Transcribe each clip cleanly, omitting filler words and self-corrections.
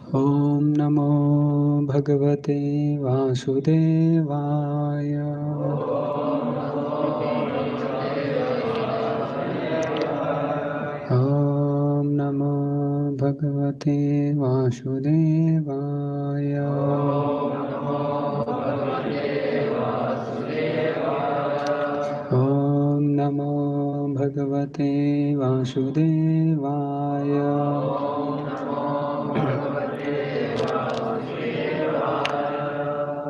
ओम नमो भगवते वासुदेवाय। ओम नमो भगवते वासुदेवाय। ओम नमो भगवते वासुदेवाय।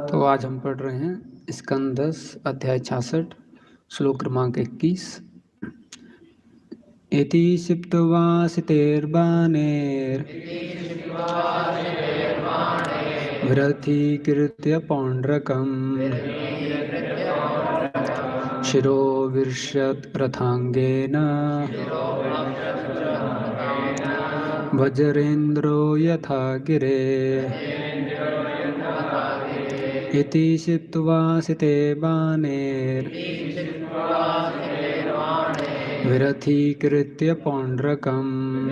तो आज हम पढ़ रहे हैं स्कंद 10 अध्याय 66 श्लोक क्रमांक 21। इति क्षिप्तवासितेर्बाणेर् व्रथीकृत्य पौण्ड्रकम् शिरो विर्षत् रथाङ्गेन वज्रेन्द्रो यथा गिरे। इति क्षिप्तवासिते बाणेर् विरथीकृत्य पौण्ड्रकम्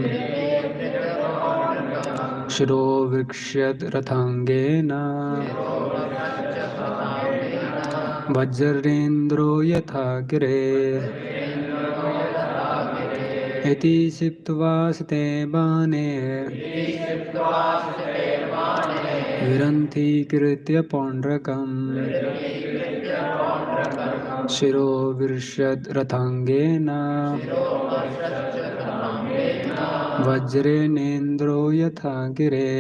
शिरो विक्षत रथाङ्गेन वज्रेन्द्रो यथा गिरे। इति क्षिप्तवासिते बाणेर् विरन्थीकृत्य पौण्ड्रकम् शिरो विर्षत् रथाङ्गेन वज्रेनेन्द्रो यथा गिरे।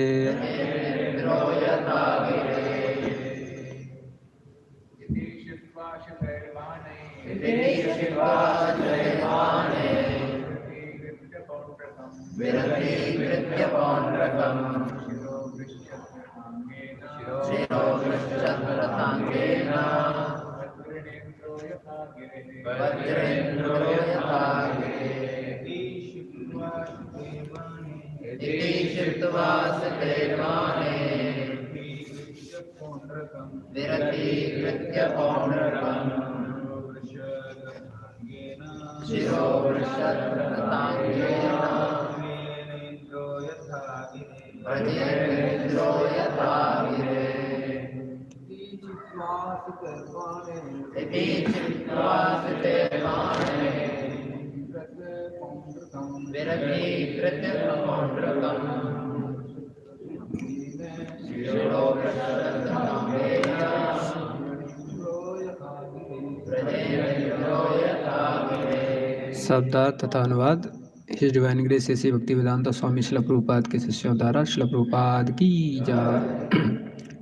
शब्दार्थ तथा अनुवाद। हिज डिवाइन ग्रेस ऐसी भक्ति वेदांत स्वामी शिला प्रभुपाद के शिष्यों द्वारा शिला प्रभुपाद की जय।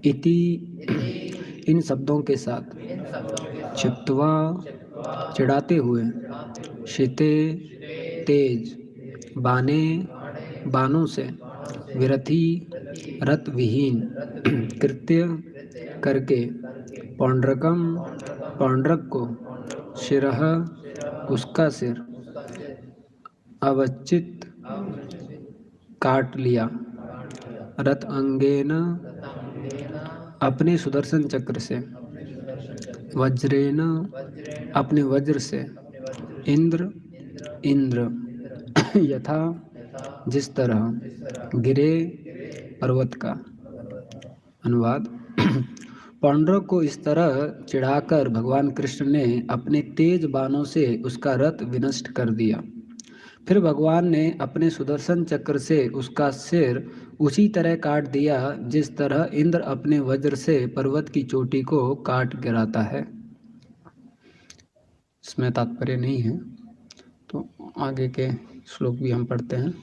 इति इन शब्दों के साथ, क्षिप्त्वा चिढ़ाते हुए, शीते तेज, बाने बानों से, विरथी रथ विहीन, कृत्य करके, पौंड्रकम पौंड्रक को, शिरह उसका सिर, अवचित काट लिया, रथ अंगेन अपने सुदर्शन चक्र से, वज्रेन अपने वज्र से, इंद्र इंद्र यथा जिस तरह, गिरे पर्वत का। अनुवाद। पौंड्रक को इस तरह चिढ़ाकर भगवान कृष्ण ने अपने तेज बाणों से उसका रथ विनष्ट कर दिया। फिर भगवान ने अपने सुदर्शन चक्र से उसका सिर उसी तरह काट दिया जिस तरह इंद्र अपने वज्र से पर्वत की चोटी को काट गिराता है। इसमें तात्पर्य नहीं है, तो आगे के श्लोक भी हम पढ़ते हैं।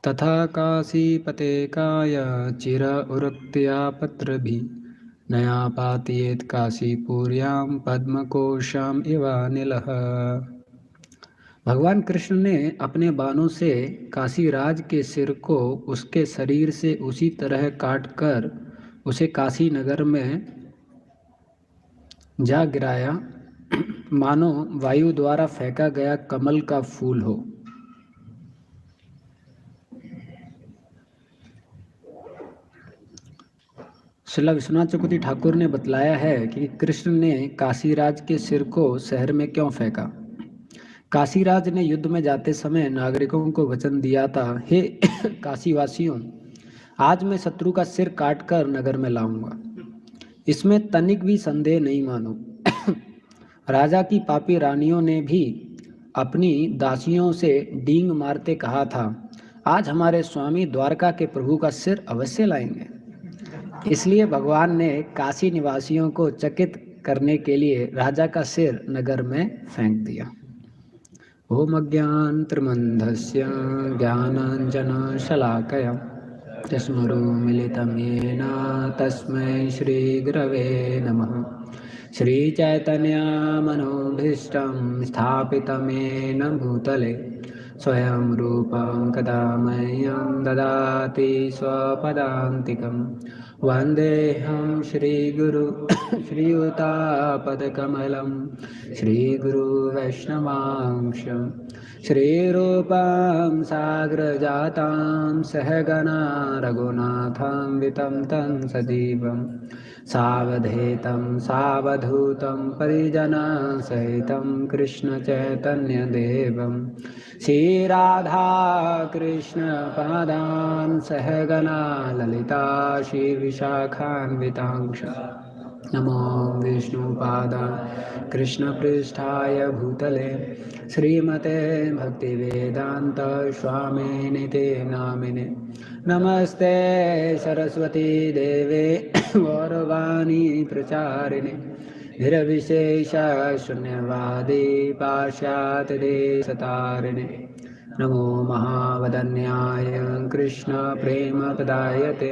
तथा काशीपते काय चिर उरक्त्या पत्र भी नया पातयेत काशीपुर्यां पद्मकोशाम इवानिलः। भगवान कृष्ण ने अपने बाणों से काशीराज के सिर को उसके शरीर से उसी तरह काटकर उसे काशी नगर में जा गिराया मानो वायु द्वारा फेंका गया कमल का फूल हो। श्रील विश्वनाथ चक्रवर्ती ठाकुर ने बतलाया है कि कृष्ण ने काशीराज के सिर को शहर में क्यों फेंका। काशीराज ने युद्ध में जाते समय नागरिकों को वचन दिया था, हे काशीवासियों, आज मैं शत्रु का सिर काटकर नगर में लाऊंगा, इसमें तनिक भी संदेह नहीं मानो। राजा की पापी रानियों ने भी अपनी दासियों से डींग मारते कहा था, आज हमारे स्वामी द्वारका के प्रभु का सिर अवश्य लाएंगे। इसलिए भगवान ने काशी निवासियों को चकित करने के लिए राजा का सिर नगर में फेंक दिया। ओम अज्ञानतिमिरन्धस्य ज्ञानाञ्जनशलाकया चक्षुरुन्मीलितं येन तस्मै श्रीगुरवे नमः। श्रीचैतन्यमनोभीष्टं स्थापितं येन भूतले स्वयं रूपं कदा मह्यं ददाति स्वपदान्तिकं। वन्देऽहं श्रीगुरु श्रीयुतापदकमलं श्रीगुरुवैष्णवांश श्रीरूपं साग्रजातां सहगना रघुनाथान्वितं तं सजीवं सावधूतं सावधूतं परिजनसहितं कृष्णचैतन्यदेवं श्रीराधा कृष्णपादान् सहगना ललिता श्रीविशाखान्वितांश नमो विष्णुपादाय कृष्णपृष्ठाय भूतले श्रीमते भक्तिवेदांत स्वामिनिते नामिने। नमस्ते सरस्वती देवे गौरवाणी प्रचारिणे निर्विशेष शून्यवादी पाश्चात्यदेशतारिणे। नमो महावदन्याय कृष्ण प्रेम प्रदायते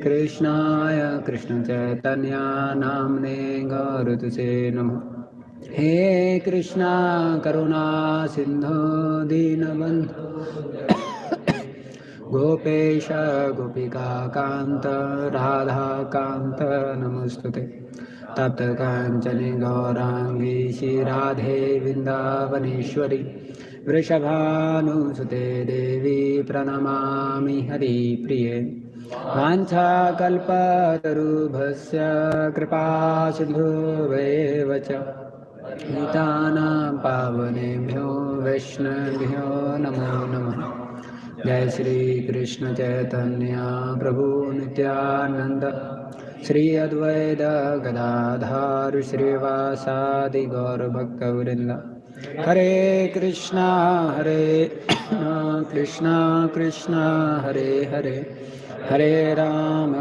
कृष्णाय कृष्ण चैतन्य नामने गौरतुसे नमः। हे कृष्णा करुणा सिंधु दीनबंधु गोपेश गोपिका कांत राधा कांत नमस्तुते। तप्त कांचने गौरांगी श्री राधे वृंदावनेश्वरी वृषभानुसुते देवी प्रणमामि हरिप्रिये। वाञ्छाकल्पतरुभ्यश्च कृपा सिन्धुभ्येव च पतितानां पावनेभ्यो वैष्णवेभ्यो नमो नमः। जय श्री कृष्ण चैतन्य प्रभु नित्यानंद श्री अद्वैत गदाधर श्रीवासादि गौर भक्तवृंद। हरे कृष्णा कृष्णा कृष्णा हरे हरे हरे राम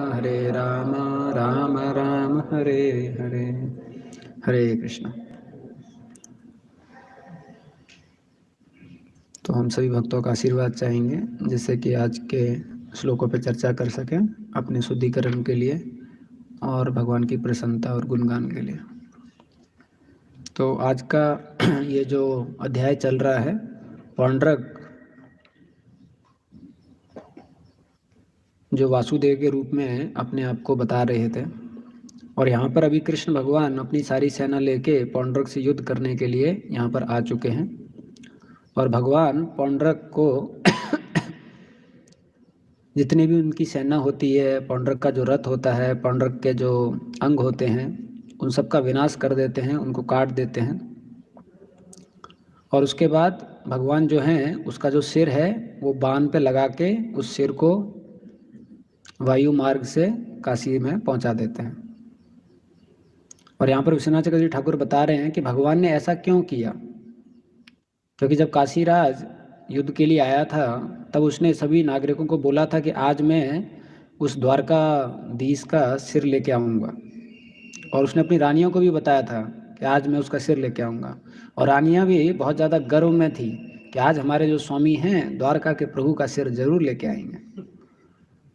राम राम हरे हरे। हरे कृष्ण। तो हम सभी भक्तों का आशीर्वाद चाहेंगे जिससे कि आज के श्लोकों पर चर्चा कर सकें अपने शुद्धिकरण के लिए और भगवान की प्रसन्नता और गुणगान के लिए। तो आज का ये जो अध्याय चल रहा है, पौंड्रक जो वासुदेव के रूप में अपने आप को बता रहे थे, और यहाँ पर अभी कृष्ण भगवान अपनी सारी सेना लेके पौंड्रक से युद्ध करने के लिए यहाँ पर आ चुके हैं। और भगवान पौंड्रक को जितनी भी उनकी सेना होती है, पौंड्रक का जो रथ होता है, पौंड्रक के जो अंग होते हैं, उन सब का विनाश कर देते हैं, उनको काट देते हैं। और उसके बाद भगवान जो हैं उसका जो सिर है वो बाण पे लगा के उस सिर को वायु मार्ग से काशी में पहुंचा देते हैं। और यहाँ पर विश्वनाथ चक्रवर्ती जी ठाकुर बता रहे हैं कि भगवान ने ऐसा क्यों किया, क्योंकि जब काशीराज युद्ध के लिए आया था तब उसने सभी नागरिकों को बोला था कि आज मैं उस द्वारकाधीश का सिर लेके आऊँगा। और उसने अपनी रानियों को भी बताया था कि आज मैं उसका सिर लेके आऊँगा। और रानियाँ भी बहुत ज़्यादा गर्व में थी कि आज हमारे जो स्वामी हैं द्वारका के प्रभु का सिर जरूर लेके आएंगे।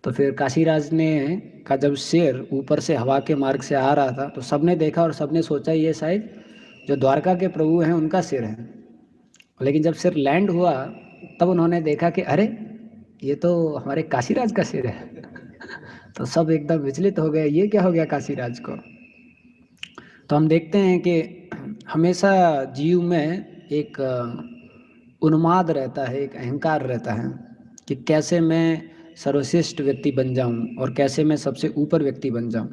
तो फिर काशीराज ने का जब सिर ऊपर से हवा के मार्ग से आ रहा था तो सबने देखा और सबने सोचा ये शायद जो द्वारका के प्रभु हैं उनका सिर है। लेकिन जब सिर लैंड हुआ तब उन्होंने देखा कि अरे ये तो हमारे काशीराज का सिर है। तो सब एकदम विचलित हो गए, ये क्या हो गया काशीराज को। तो हम देखते हैं कि हमेशा जीव में एक उन्माद रहता है, एक अहंकार रहता है कि कैसे मैं सर्वश्रेष्ठ व्यक्ति बन जाऊं और कैसे मैं सबसे ऊपर व्यक्ति बन जाऊं।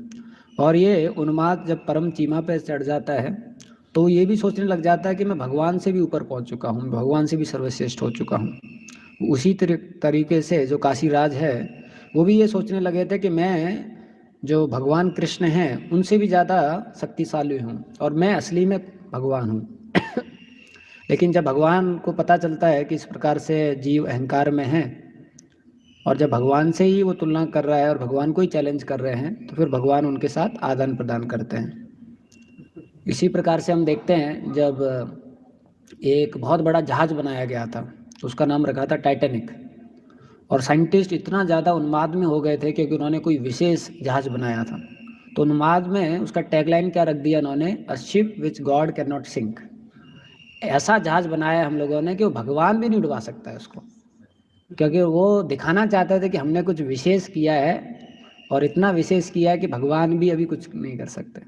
और ये उन्माद जब परम सीमा पर चढ़ जाता है तो ये भी सोचने लग जाता है कि मैं भगवान से भी ऊपर पहुंच चुका हूं, भगवान से भी सर्वश्रेष्ठ हो चुका हूं। उसी तरीके से जो काशीराज है वो भी ये सोचने लगे थे कि मैं जो भगवान कृष्ण हैं उनसे भी ज़्यादा शक्तिशाली हूँ और मैं असली में भगवान हूँ। लेकिन जब भगवान को पता चलता है कि इस प्रकार से जीव अहंकार में है और जब भगवान से ही वो तुलना कर रहा है और भगवान को ही चैलेंज कर रहे हैं, तो फिर भगवान उनके साथ आदान प्रदान करते हैं। इसी प्रकार से हम देखते हैं जब एक बहुत बड़ा जहाज बनाया गया था, तो उसका नाम रखा था टाइटैनिक, और साइंटिस्ट इतना ज़्यादा उन्माद में हो गए थे क्योंकि उन्होंने कोई विशेष जहाज बनाया था। तो उन्माद में उसका टैगलाइन क्या रख दिया उन्होंने, a ship which God can not sink. ऐसा जहाज बनाया हम लोगों ने कि वो भगवान भी नहीं डुबा सकता है उसको, क्योंकि वो दिखाना चाहते थे कि हमने कुछ विशेष किया है और इतना विशेष किया है कि भगवान भी अभी कुछ नहीं कर सकते।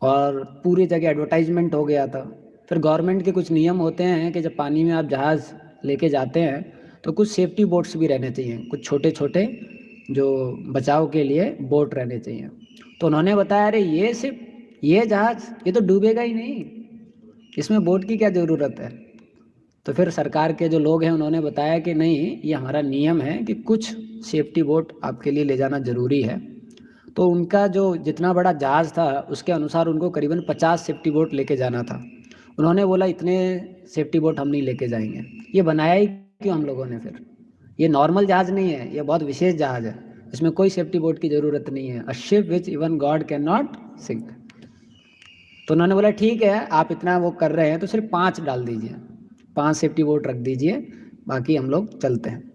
और पूरी जगह एडवर्टाइजमेंट हो गया था। फिर गवर्नमेंट के कुछ नियम होते हैं कि जब पानी में आप जहाज़ लेके जाते हैं तो कुछ सेफ्टी बोट्स भी रहने चाहिए, कुछ छोटे छोटे जो बचाव के लिए बोट रहने चाहिए। तो उन्होंने बताया अरे ये जहाज़ ये तो डूबेगा ही नहीं, इसमें बोट की क्या ज़रूरत है। तो फिर सरकार के जो लोग हैं उन्होंने बताया कि नहीं, ये हमारा नियम है कि कुछ सेफ्टी बोट आपके लिए ले जाना ज़रूरी है। तो उनका जो जितना बड़ा जहाज़ था उसके अनुसार उनको करीबन 50 सेफ्टी बोट लेके जाना था। उन्होंने बोला इतने सेफ्टी बोट हम नहीं लेके जाएंगे। ये बनाया ही क्यों हम लोगों ने फिर, ये नॉर्मल जहाज़ नहीं है, ये बहुत विशेष जहाज़ है, इसमें कोई सेफ्टी बोट की ज़रूरत नहीं है। A ship which even God can not sink. तो उन्होंने बोला ठीक है, आप इतना वो कर रहे हैं तो सिर्फ 5 डाल दीजिए, 5 सेफ्टी बोट रख दीजिए, बाकी हम लोग चलते हैं।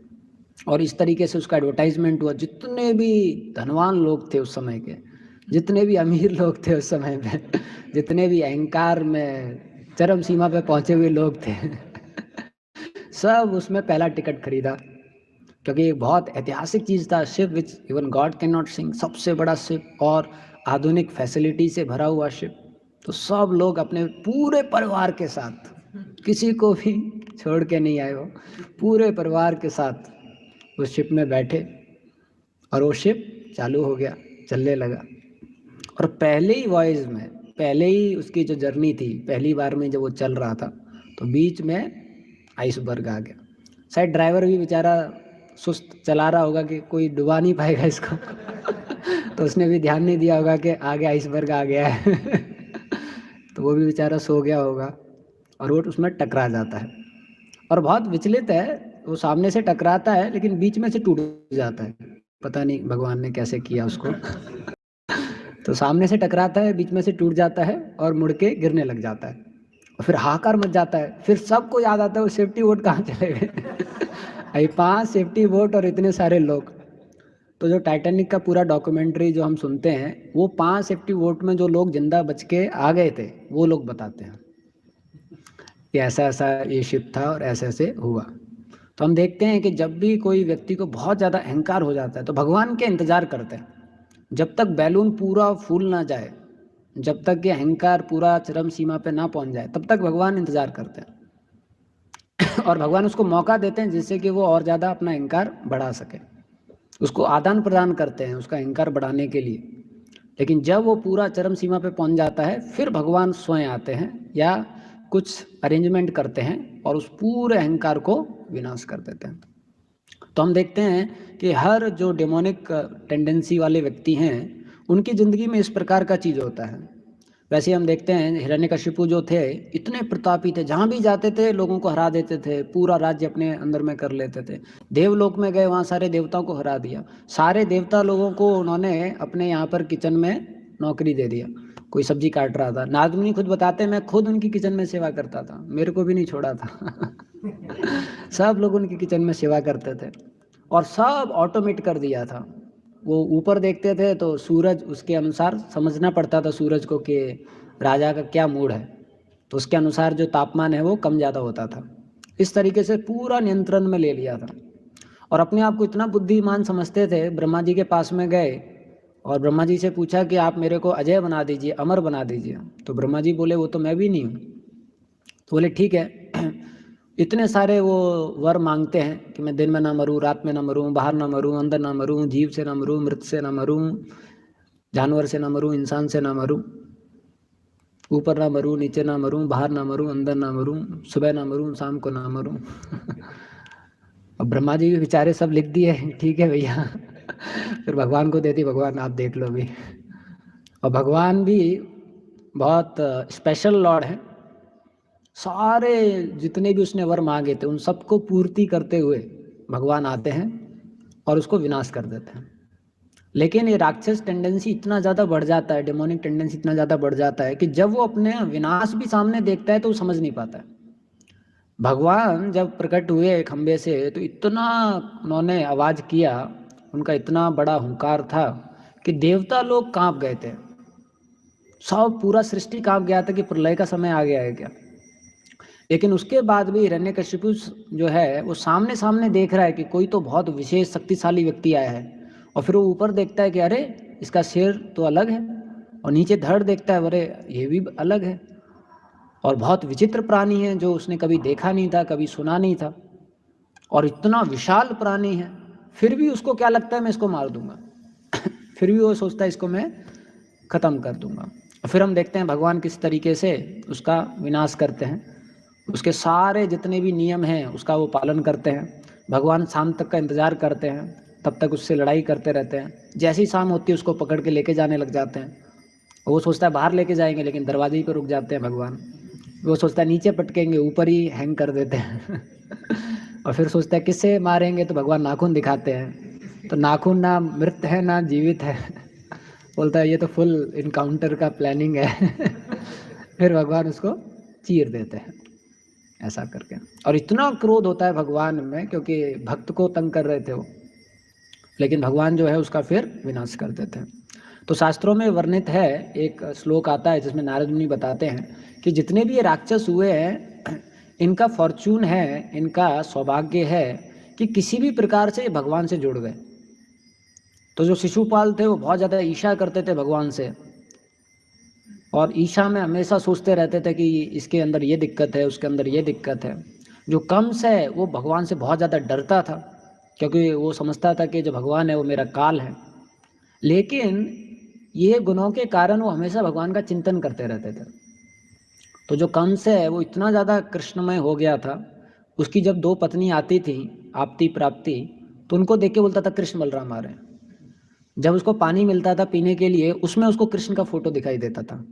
और इस तरीके से उसका एडवर्टाइजमेंट हुआ। जितने भी धनवान लोग थे उस समय के, जितने भी अमीर लोग थे उस समय पे, जितने भी अहंकार में चरम सीमा पे पहुंचे हुए लोग थे सब उसमें पहला टिकट खरीदा, क्योंकि ये बहुत ऐतिहासिक चीज़ था। Ship which even God can not sink, सबसे बड़ा शिप और आधुनिक फैसिलिटी से भरा हुआ शिप। तो सब लोग अपने पूरे परिवार के साथ, किसी को भी छोड़ के नहीं आए, वो पूरे परिवार के साथ उस शिप में बैठे और वो शिप चालू हो गया, चलने लगा। और पहले ही वॉयज में, पहले ही उसकी जो जर्नी थी, पहली बार में जब वो चल रहा था तो बीच में आइसबर्ग आ गया। शायद ड्राइवर भी बेचारा सुस्त चला रहा होगा कि कोई डुबा नहीं पाएगा इसको तो उसने भी ध्यान नहीं दिया होगा कि आगे आइसबर्ग आ गया है तो वो भी बेचारा सो गया होगा और वो उसमें टकरा जाता है और बहुत विचलित है। वो सामने से टकराता है लेकिन बीच में से टूट जाता है, पता नहीं भगवान ने कैसे किया उसको तो सामने से टकराता है, बीच में से टूट जाता है और मुड़ के गिरने लग जाता है। और फिर हाहाकार मच जाता है। फिर सबको याद आता है वो सेफ्टी बोट कहाँ चले गए 5 सेफ्टी बोट और इतने सारे लोग। तो जो टाइटैनिक का पूरा डॉक्यूमेंट्री जो हम सुनते हैं, वो 5 सेफ्टी बोट में जो लोग जिंदा बच के आ गए थे वो लोग बताते हैं कि ऐसा ऐसा ये शिप था और ऐसे ऐसे हुआ। तो हम देखते हैं कि जब भी कोई व्यक्ति को बहुत ज़्यादा अहंकार हो जाता है तो भगवान के इंतज़ार करते हैं जब तक बैलून पूरा फूल ना जाए, जब तक ये अहंकार पूरा चरम सीमा पे ना पहुंच जाए, तब तक भगवान इंतज़ार करते हैं और भगवान उसको मौका देते हैं जिससे कि वो और ज़्यादा अपना अहंकार बढ़ा सके। उसको आदान प्रदान करते हैं उसका अहंकार बढ़ाने के लिए। लेकिन जब वो पूरा चरम सीमा पे पहुंच जाता है फिर भगवान स्वयं आते हैं या कुछ अरेंजमेंट करते हैं और उस पूरे अहंकार को विनाश कर देते हैं। तो हम देखते हैं कि हर जो डेमोनिक टेंडेंसी वाले व्यक्ति हैं उनकी ज़िंदगी में इस प्रकार का चीज़ होता है। वैसे हम देखते हैं हिरण्यकशिपु जो थे इतने प्रतापी थे, जहाँ भी जाते थे लोगों को हरा देते थे, पूरा राज्य अपने अंदर में कर लेते थे। देवलोक में गए, वहाँ सारे देवताओं को हरा दिया, सारे देवता लोगों को उन्होंने अपने यहाँ पर किचन में नौकरी दे दिया। कोई सब्जी काट रहा था, नारद मुनि खुद बताते मैं खुद उनकी किचन में सेवा करता था, मेरे को भी नहीं छोड़ा था सब लोग उनकी किचन में सेवा करते थे और सब ऑटोमेट कर दिया था। वो ऊपर देखते थे तो सूरज उसके अनुसार समझना पड़ता था सूरज को कि राजा का क्या मूड है, तो उसके अनुसार जो तापमान है वो कम ज़्यादा होता था। इस तरीके से पूरा नियंत्रण में ले लिया था और अपने आप को इतना बुद्धिमान समझते थे। ब्रह्मा जी के पास में गए और ब्रह्मा जी से पूछा कि आप मेरे को अजय बना दीजिए, अमर बना दीजिए। तो ब्रह्मा जी बोले वो तो मैं भी नहीं हूँ। तो बोले ठीक है इतने सारे वो वर मांगते हैं कि मैं दिन में ना मरूं, रात में ना मरूं, बाहर ना मरूं, अंदर ना मरूं, जीव से ना मरूं, मृत से ना मरूं, जानवर से ना मरूं, इंसान से ना मरूं, ऊपर ना मरूं, नीचे ना मरूं, बाहर ना मरूं, अंदर ना मरूं, सुबह ना मरूं, शाम को ना मरूं अब ब्रह्मा जी भी बेचारे सब लिख दिए, ठीक है भैया। फिर भगवान को देती, भगवान आप देख लो भी। और भगवान भी बहुत स्पेशल लॉर्ड है। सारे जितने भी उसने वर मांगे थे उन सबको पूर्ति करते हुए भगवान आते हैं और उसको विनाश कर देते हैं। लेकिन ये राक्षस टेंडेंसी इतना ज़्यादा बढ़ जाता है, डेमोनिक टेंडेंसी इतना ज़्यादा बढ़ जाता है कि जब वो अपने विनाश भी सामने देखता है तो वो समझ नहीं पाता है। भगवान जब प्रकट हुए खंबे से तो इतना उन्होंने आवाज़ किया, उनका इतना बड़ा हुंकार था कि देवता लोग कांप गए थे, सब पूरा सृष्टि कांप गया था कि प्रलय का समय आ गया है क्या। लेकिन उसके बाद भी हिरण्यकशिपु जो है वो सामने सामने देख रहा है कि कोई तो बहुत विशेष शक्तिशाली व्यक्ति आया है, और फिर वो ऊपर देखता है कि अरे इसका सिर तो अलग है, और नीचे धड़ देखता है, अरे ये भी अलग है, और बहुत विचित्र प्राणी है जो उसने कभी देखा नहीं था, कभी सुना नहीं था, और इतना विशाल प्राणी है। फिर भी उसको क्या लगता है मैं इसको मार दूंगा। फिर भी वो सोचता है इसको मैं ख़त्म कर दूंगा। फिर हम देखते हैं भगवान किस तरीके से उसका विनाश करते हैं, उसके सारे जितने भी नियम हैं उसका वो पालन करते हैं। भगवान शाम तक का इंतज़ार करते हैं, तब तक उससे लड़ाई करते रहते हैं। जैसी शाम होती है उसको पकड़ के लेके जाने लग जाते हैं। वो सोचता है बाहर लेके जाएंगे, लेकिन दरवाजे ही पर रुक जाते हैं भगवान। वो सोचता है नीचे पटकेंगे, ऊपर ही हैंग कर देते हैं। और फिर सोचता है किससे मारेंगे, तो भगवान नाखून दिखाते हैं, तो नाखून ना मृत है ना जीवित है। बोलता है ये तो फुल इनकाउंटर का प्लानिंग है। फिर भगवान उसको चीर देते हैं ऐसा करके। और इतना क्रोध होता है भगवान में, क्योंकि भक्त को तंग कर रहे थे वो, लेकिन भगवान जो है उसका फिर विनाश कर देते हैं। तो शास्त्रों में वर्णित है, एक श्लोक आता है जिसमें नारद मुनि बताते हैं कि जितने भी ये राक्षस हुए हैं इनका फॉर्चून है, इनका सौभाग्य है कि किसी भी प्रकार से भगवान से जुड़ गए। तो जो शिशुपाल थे वो बहुत ज़्यादा ईर्ष्या करते थे भगवान से, और ईर्ष्या में हमेशा सोचते रहते थे कि इसके अंदर ये दिक्कत है, उसके अंदर ये दिक्कत है। जो कंस है वो भगवान से बहुत ज़्यादा डरता था, क्योंकि वो समझता था कि जो भगवान है वो मेरा काल है। लेकिन ये गुणों के कारण वो हमेशा भगवान का चिंतन करते रहते थे। तो जो कंस है वो इतना ज़्यादा कृष्णमय हो गया था, उसकी जब दो पत्नी आती थी आपती प्राप्ति, तो उनको देख के बोलता था कृष्ण बलराम आ रहे हैं। जब उसको पानी मिलता था पीने के लिए, उसमें उसको कृष्ण का फोटो दिखाई देता था।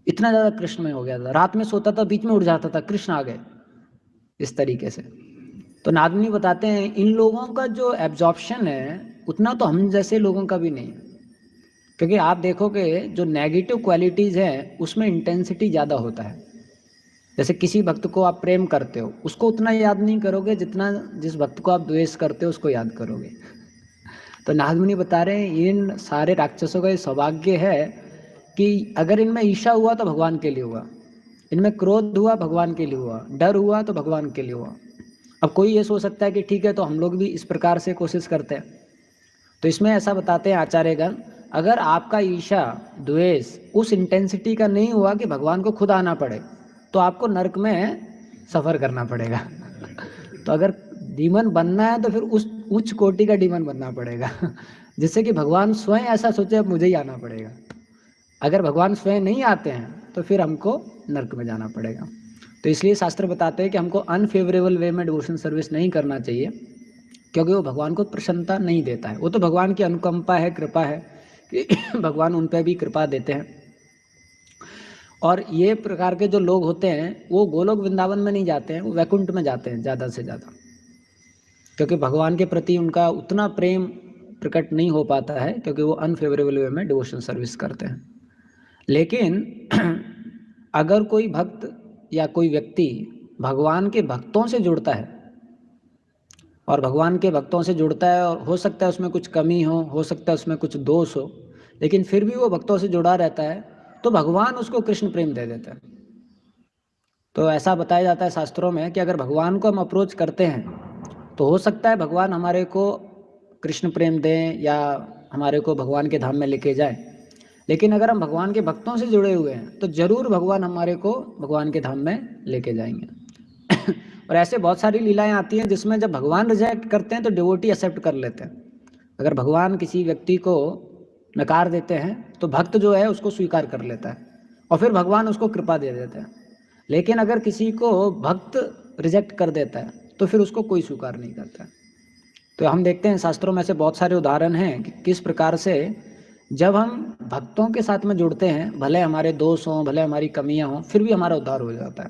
इतना ज़्यादा कृष्णमय हो गया था। रात में सोता था, बीच में उठ जाता था, कृष्ण आ गए, इस तरीके से। तो नारद मुनि बताते हैं इन लोगों का जो एब्जॉर्प्शन है उतना तो हम जैसे लोगों का भी नहीं है, क्योंकि आप देखोगे जो नेगेटिव क्वालिटीज़ हैं उसमें इंटेंसिटी ज़्यादा होता है। जैसे किसी भक्त को आप प्रेम करते हो, उसको उतना याद नहीं करोगे जितना जिस भक्त को आप द्वेष करते हो उसको याद करोगे। तो नारद मुनि बता रहे हैं इन सारे राक्षसों का ये सौभाग्य है कि अगर इनमें ईर्ष्या हुआ तो भगवान के लिए हुआ, इनमें क्रोध हुआ भगवान के लिए हुआ, डर हुआ तो भगवान के लिए हुआ। अब कोई ये सोच सकता है कि ठीक है तो हम लोग भी इस प्रकार से कोशिश करते हैं। तो इसमें ऐसा बताते हैं आचार्यगण, अगर आपका ईर्ष्या द्वेष उस इंटेंसिटी का नहीं हुआ कि भगवान को खुद आना पड़े, तो आपको नरक में सफ़र करना पड़ेगा। तो अगर डीमन बनना है तो फिर उस उच्च कोटि का डीमन बनना पड़ेगा, जिससे कि भगवान स्वयं ऐसा सोचे अब मुझे ही आना पड़ेगा। अगर भगवान स्वयं नहीं आते हैं तो फिर हमको नरक में जाना पड़ेगा। तो इसलिए शास्त्र बताते हैं कि हमको अनफेवरेबल वे में डिवोशन सर्विस नहीं करना चाहिए, क्योंकि वो भगवान को प्रसन्नता नहीं देता है। वो तो भगवान की अनुकंपा है, कृपा है कि भगवान उन पर भी कृपा देते हैं। और ये प्रकार के जो लोग होते हैं वो गोलोक वृंदावन में नहीं जाते हैं, वो वैकुंठ में जाते हैं ज़्यादा से ज़्यादा, क्योंकि भगवान के प्रति उनका उतना प्रेम प्रकट नहीं हो पाता है, क्योंकि वो अनफेवरेबल वे में डिवोशन सर्विस करते हैं। लेकिन अगर कोई भक्त या कोई व्यक्ति भगवान के भक्तों से जुड़ता है, और भगवान के भक्तों से जुड़ता है, और हो सकता है उसमें कुछ कमी हो सकता है उसमें कुछ दोष हो, लेकिन फिर भी वो भक्तों से जुड़ा रहता है, तो भगवान उसको कृष्ण प्रेम दे देता है। तो ऐसा बताया जाता है शास्त्रों में कि अगर भगवान को हम अप्रोच करते हैं तो हो सकता है भगवान हमारे को कृष्ण प्रेम दें या हमारे को भगवान के धाम में लेके जाए। लेकिन अगर हम भगवान के भक्तों से जुड़े हुए हैं तो जरूर भगवान हमारे को भगवान के धाम में लेके जाएंगे। और ऐसे बहुत सारी लीलाएं आती हैं जिसमें जब भगवान रिजेक्ट करते हैं तो डिवोटी एक्सेप्ट कर लेते हैं। अगर भगवान किसी व्यक्ति को नकार देते हैं तो भक्त जो है उसको स्वीकार कर लेता है, और फिर भगवान उसको कृपा दे देते हैं। लेकिन अगर किसी को भक्त रिजेक्ट कर देता है तो फिर उसको कोई स्वीकार नहीं करता। तो हम देखते हैं शास्त्रों में से बहुत सारे उदाहरण हैं कि किस प्रकार से जब हम भक्तों के साथ में जुड़ते हैं, भले हमारे दोष हों, भले हमारी कमियां हों, फिर भी हमारा उद्धार हो जाता है।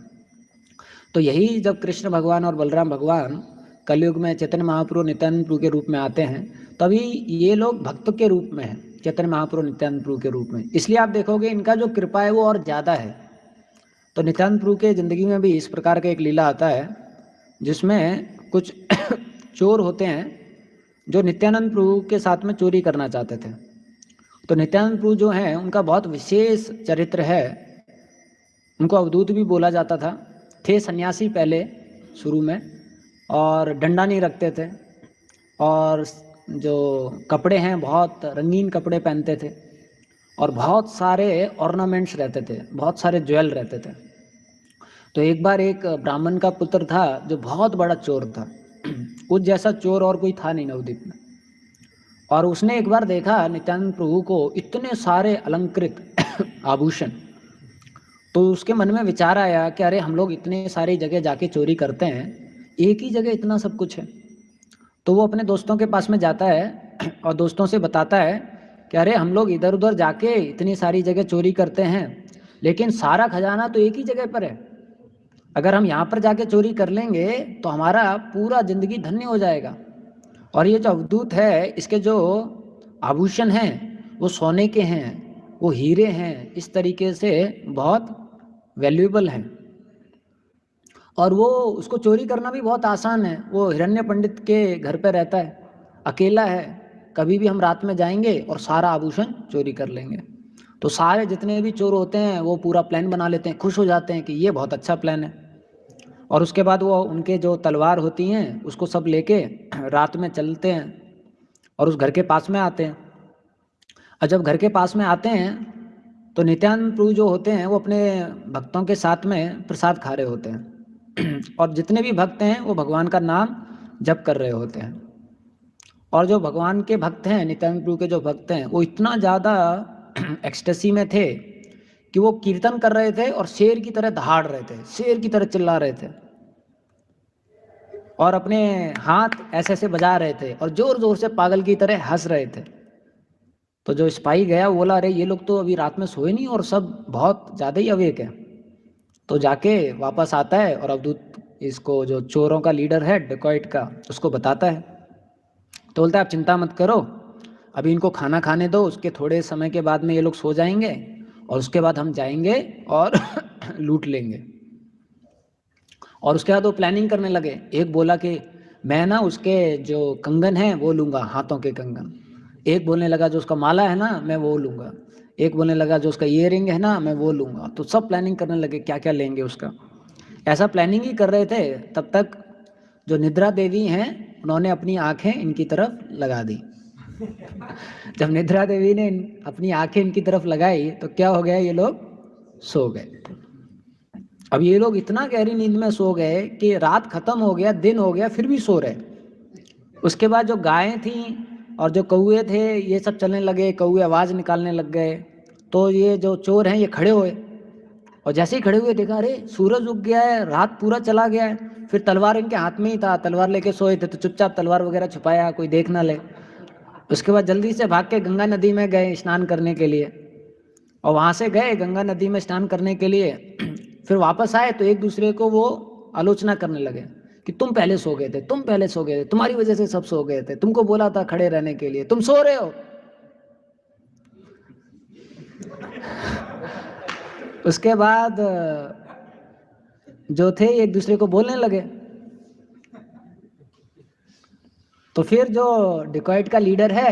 तो यही जब कृष्ण भगवान और बलराम भगवान कलयुग में चैतन्य महाप्रभु नित्यानंद प्रभु के रूप में आते हैं, तभी ये लोग भक्त के रूप में हैं, चैतन्य महाप्रभु नित्यानंद प्रभु के रूप में। इसलिए आप देखोगे इनका जो कृपा है वो और ज़्यादा है। तो नित्यानंद प्रभु के ज़िंदगी में भी इस प्रकार का एक लीला आता है जिसमें कुछ चोर होते हैं जो नित्यानंद प्रभु के साथ में चोरी करना चाहते थे। तो नित्यानंद प्रभु जो हैं उनका बहुत विशेष चरित्र है, उनको अवधूत भी बोला जाता था। थे सन्यासी पहले शुरू में, और डंडा नहीं रखते थे, और जो कपड़े हैं बहुत रंगीन कपड़े पहनते थे, और बहुत सारे ऑर्नामेंट्स रहते थे, बहुत सारे ज्वेल रहते थे। तो एक बार एक ब्राह्मण का पुत्र था जो बहुत बड़ा चोर था, उस जैसा चोर और कोई था नहीं नवद्वीप में। और उसने एक बार देखा नित्यानंद प्रभु को इतने सारे अलंकृत आभूषण, तो उसके मन में विचार आया कि अरे हम लोग इतने सारी जगह जाके चोरी करते हैं, एक ही जगह इतना सब कुछ है। तो वो अपने दोस्तों के पास में जाता है और दोस्तों से बताता है कि अरे हम लोग इधर उधर जाके इतनी सारी जगह चोरी करते हैं, लेकिन सारा खजाना तो एक ही जगह पर है। अगर हम यहाँ पर जाके चोरी कर लेंगे तो हमारा पूरा जिंदगी धन्य हो जाएगा। और ये जो अवधूत है, इसके जो आभूषण हैं वो सोने के हैं, वो हीरे हैं, इस तरीके से बहुत वैल्यूएबल हैं। और वो उसको चोरी करना भी बहुत आसान है। वो हिरण्य पंडित के घर पे रहता है, अकेला है, कभी भी हम रात में जाएंगे और सारा आभूषण चोरी कर लेंगे। तो सारे जितने भी चोर होते हैं वो पूरा प्लान बना लेते हैं, खुश हो जाते हैं कि ये बहुत अच्छा प्लान है। और उसके बाद वो उनके जो तलवार होती हैं उसको सब लेके रात में चलते हैं और उस घर के पास में आते हैं। और जब घर के पास में आते हैं तो नित्यानंद प्रभु जो होते हैं वो अपने भक्तों के साथ में प्रसाद खा रहे होते हैं और जितने भी भक्त हैं वो भगवान का नाम जप कर रहे होते हैं। और जो भगवान के भक्त हैं, नित्यानंद प्रभु के जो भक्त हैं, वो इतना ज़्यादा एक्सटेसी में थे कि वो कीर्तन कर रहे थे और शेर की तरह दहाड़ रहे थे, शेर की तरह चिल्ला रहे थे और अपने हाथ ऐसे ऐसे बजा रहे थे और जोर जोर से पागल की तरह हंस रहे थे। तो जो सिपाही गया वो बोला अरे ये लोग तो अभी रात में सोए नहीं और सब बहुत ज़्यादा ही अवेक है। तो जाके वापस आता है और अवधूत इसको जो चोरों का लीडर है, डेकॉइट का, उसको बताता है। तो बोलता है आप चिंता मत करो, अभी इनको खाना खाने दो, उसके थोड़े समय के बाद में ये लोग सो जाएंगे और उसके बाद हम जाएंगे और लूट लेंगे। और उसके बाद वो प्लानिंग करने लगे। एक बोला कि मैं ना उसके जो कंगन हैं वो लूँगा, हाथों के कंगन। एक बोलने लगा जो उसका माला है ना मैं वो लूँगा। एक बोलने लगा जो उसका ईयरिंग है ना मैं वो लूँगा। तो सब प्लानिंग करने लगे क्या क्या लेंगे उसका। ऐसा प्लानिंग ही कर रहे थे, तब तक जो निद्रा देवी हैं उन्होंने अपनी आँखें इनकी तरफ लगा दी। जब निद्रा देवी ने अपनी आंखें इनकी तरफ लगाई तो क्या हो गया, ये लोग सो गए। अब ये लोग इतना गहरी नींद में सो गए कि रात खत्म हो गया, दिन हो गया, फिर भी सो रहे। उसके बाद जो गायें थी और जो कौए थे ये सब चलने लगे, कौए आवाज़ निकालने लग गए। तो ये जो चोर हैं ये खड़े हुए और जैसे ही खड़े हुए देखा अरे सूरज उग गया है, रात पूरा चला गया है। फिर तलवार इनके हाथ में ही था, तलवार लेके सोए थे, तो चुपचाप तलवार वगैरह छुपाया, कोई देख ना ले। उसके बाद जल्दी से भाग के गंगा नदी में गए स्नान करने के लिए और वहाँ से गए गंगा नदी में स्नान करने के लिए। फिर वापस आए तो एक दूसरे को वो आलोचना करने लगे कि तुम पहले सो गए थे, तुम पहले सो गए थे, तुम्हारी वजह से सब सो गए थे, तुमको बोला था खड़े रहने के लिए, तुम सो रहे हो। उसके बाद जो थे एक दूसरे को बोलने लगे। तो फिर जो डिकॉइट का लीडर है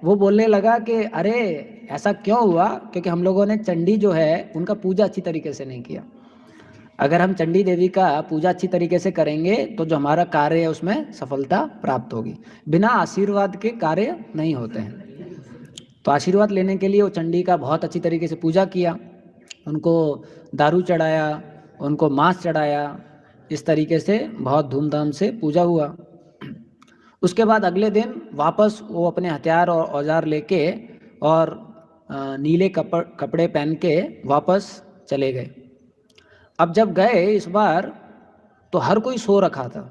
वो बोलने लगा कि अरे ऐसा क्यों हुआ, क्योंकि हम लोगों ने चंडी जो है उनका पूजा अच्छी तरीके से नहीं किया। अगर हम चंडी देवी का पूजा अच्छी तरीके से करेंगे तो जो हमारा कार्य है उसमें सफलता प्राप्त होगी। बिना आशीर्वाद के कार्य नहीं होते हैं। तो आशीर्वाद लेने के लिए वो चंडी का बहुत अच्छी तरीके से पूजा किया, उनको दारू चढ़ाया, उनको मांस चढ़ाया, इस तरीके से बहुत धूमधाम से पूजा हुआ। उसके बाद अगले दिन वापस वो अपने हथियार और औजार लेके और नीले कपड़े पहन के वापस चले गए। अब जब गए इस बार तो हर कोई सो रखा था,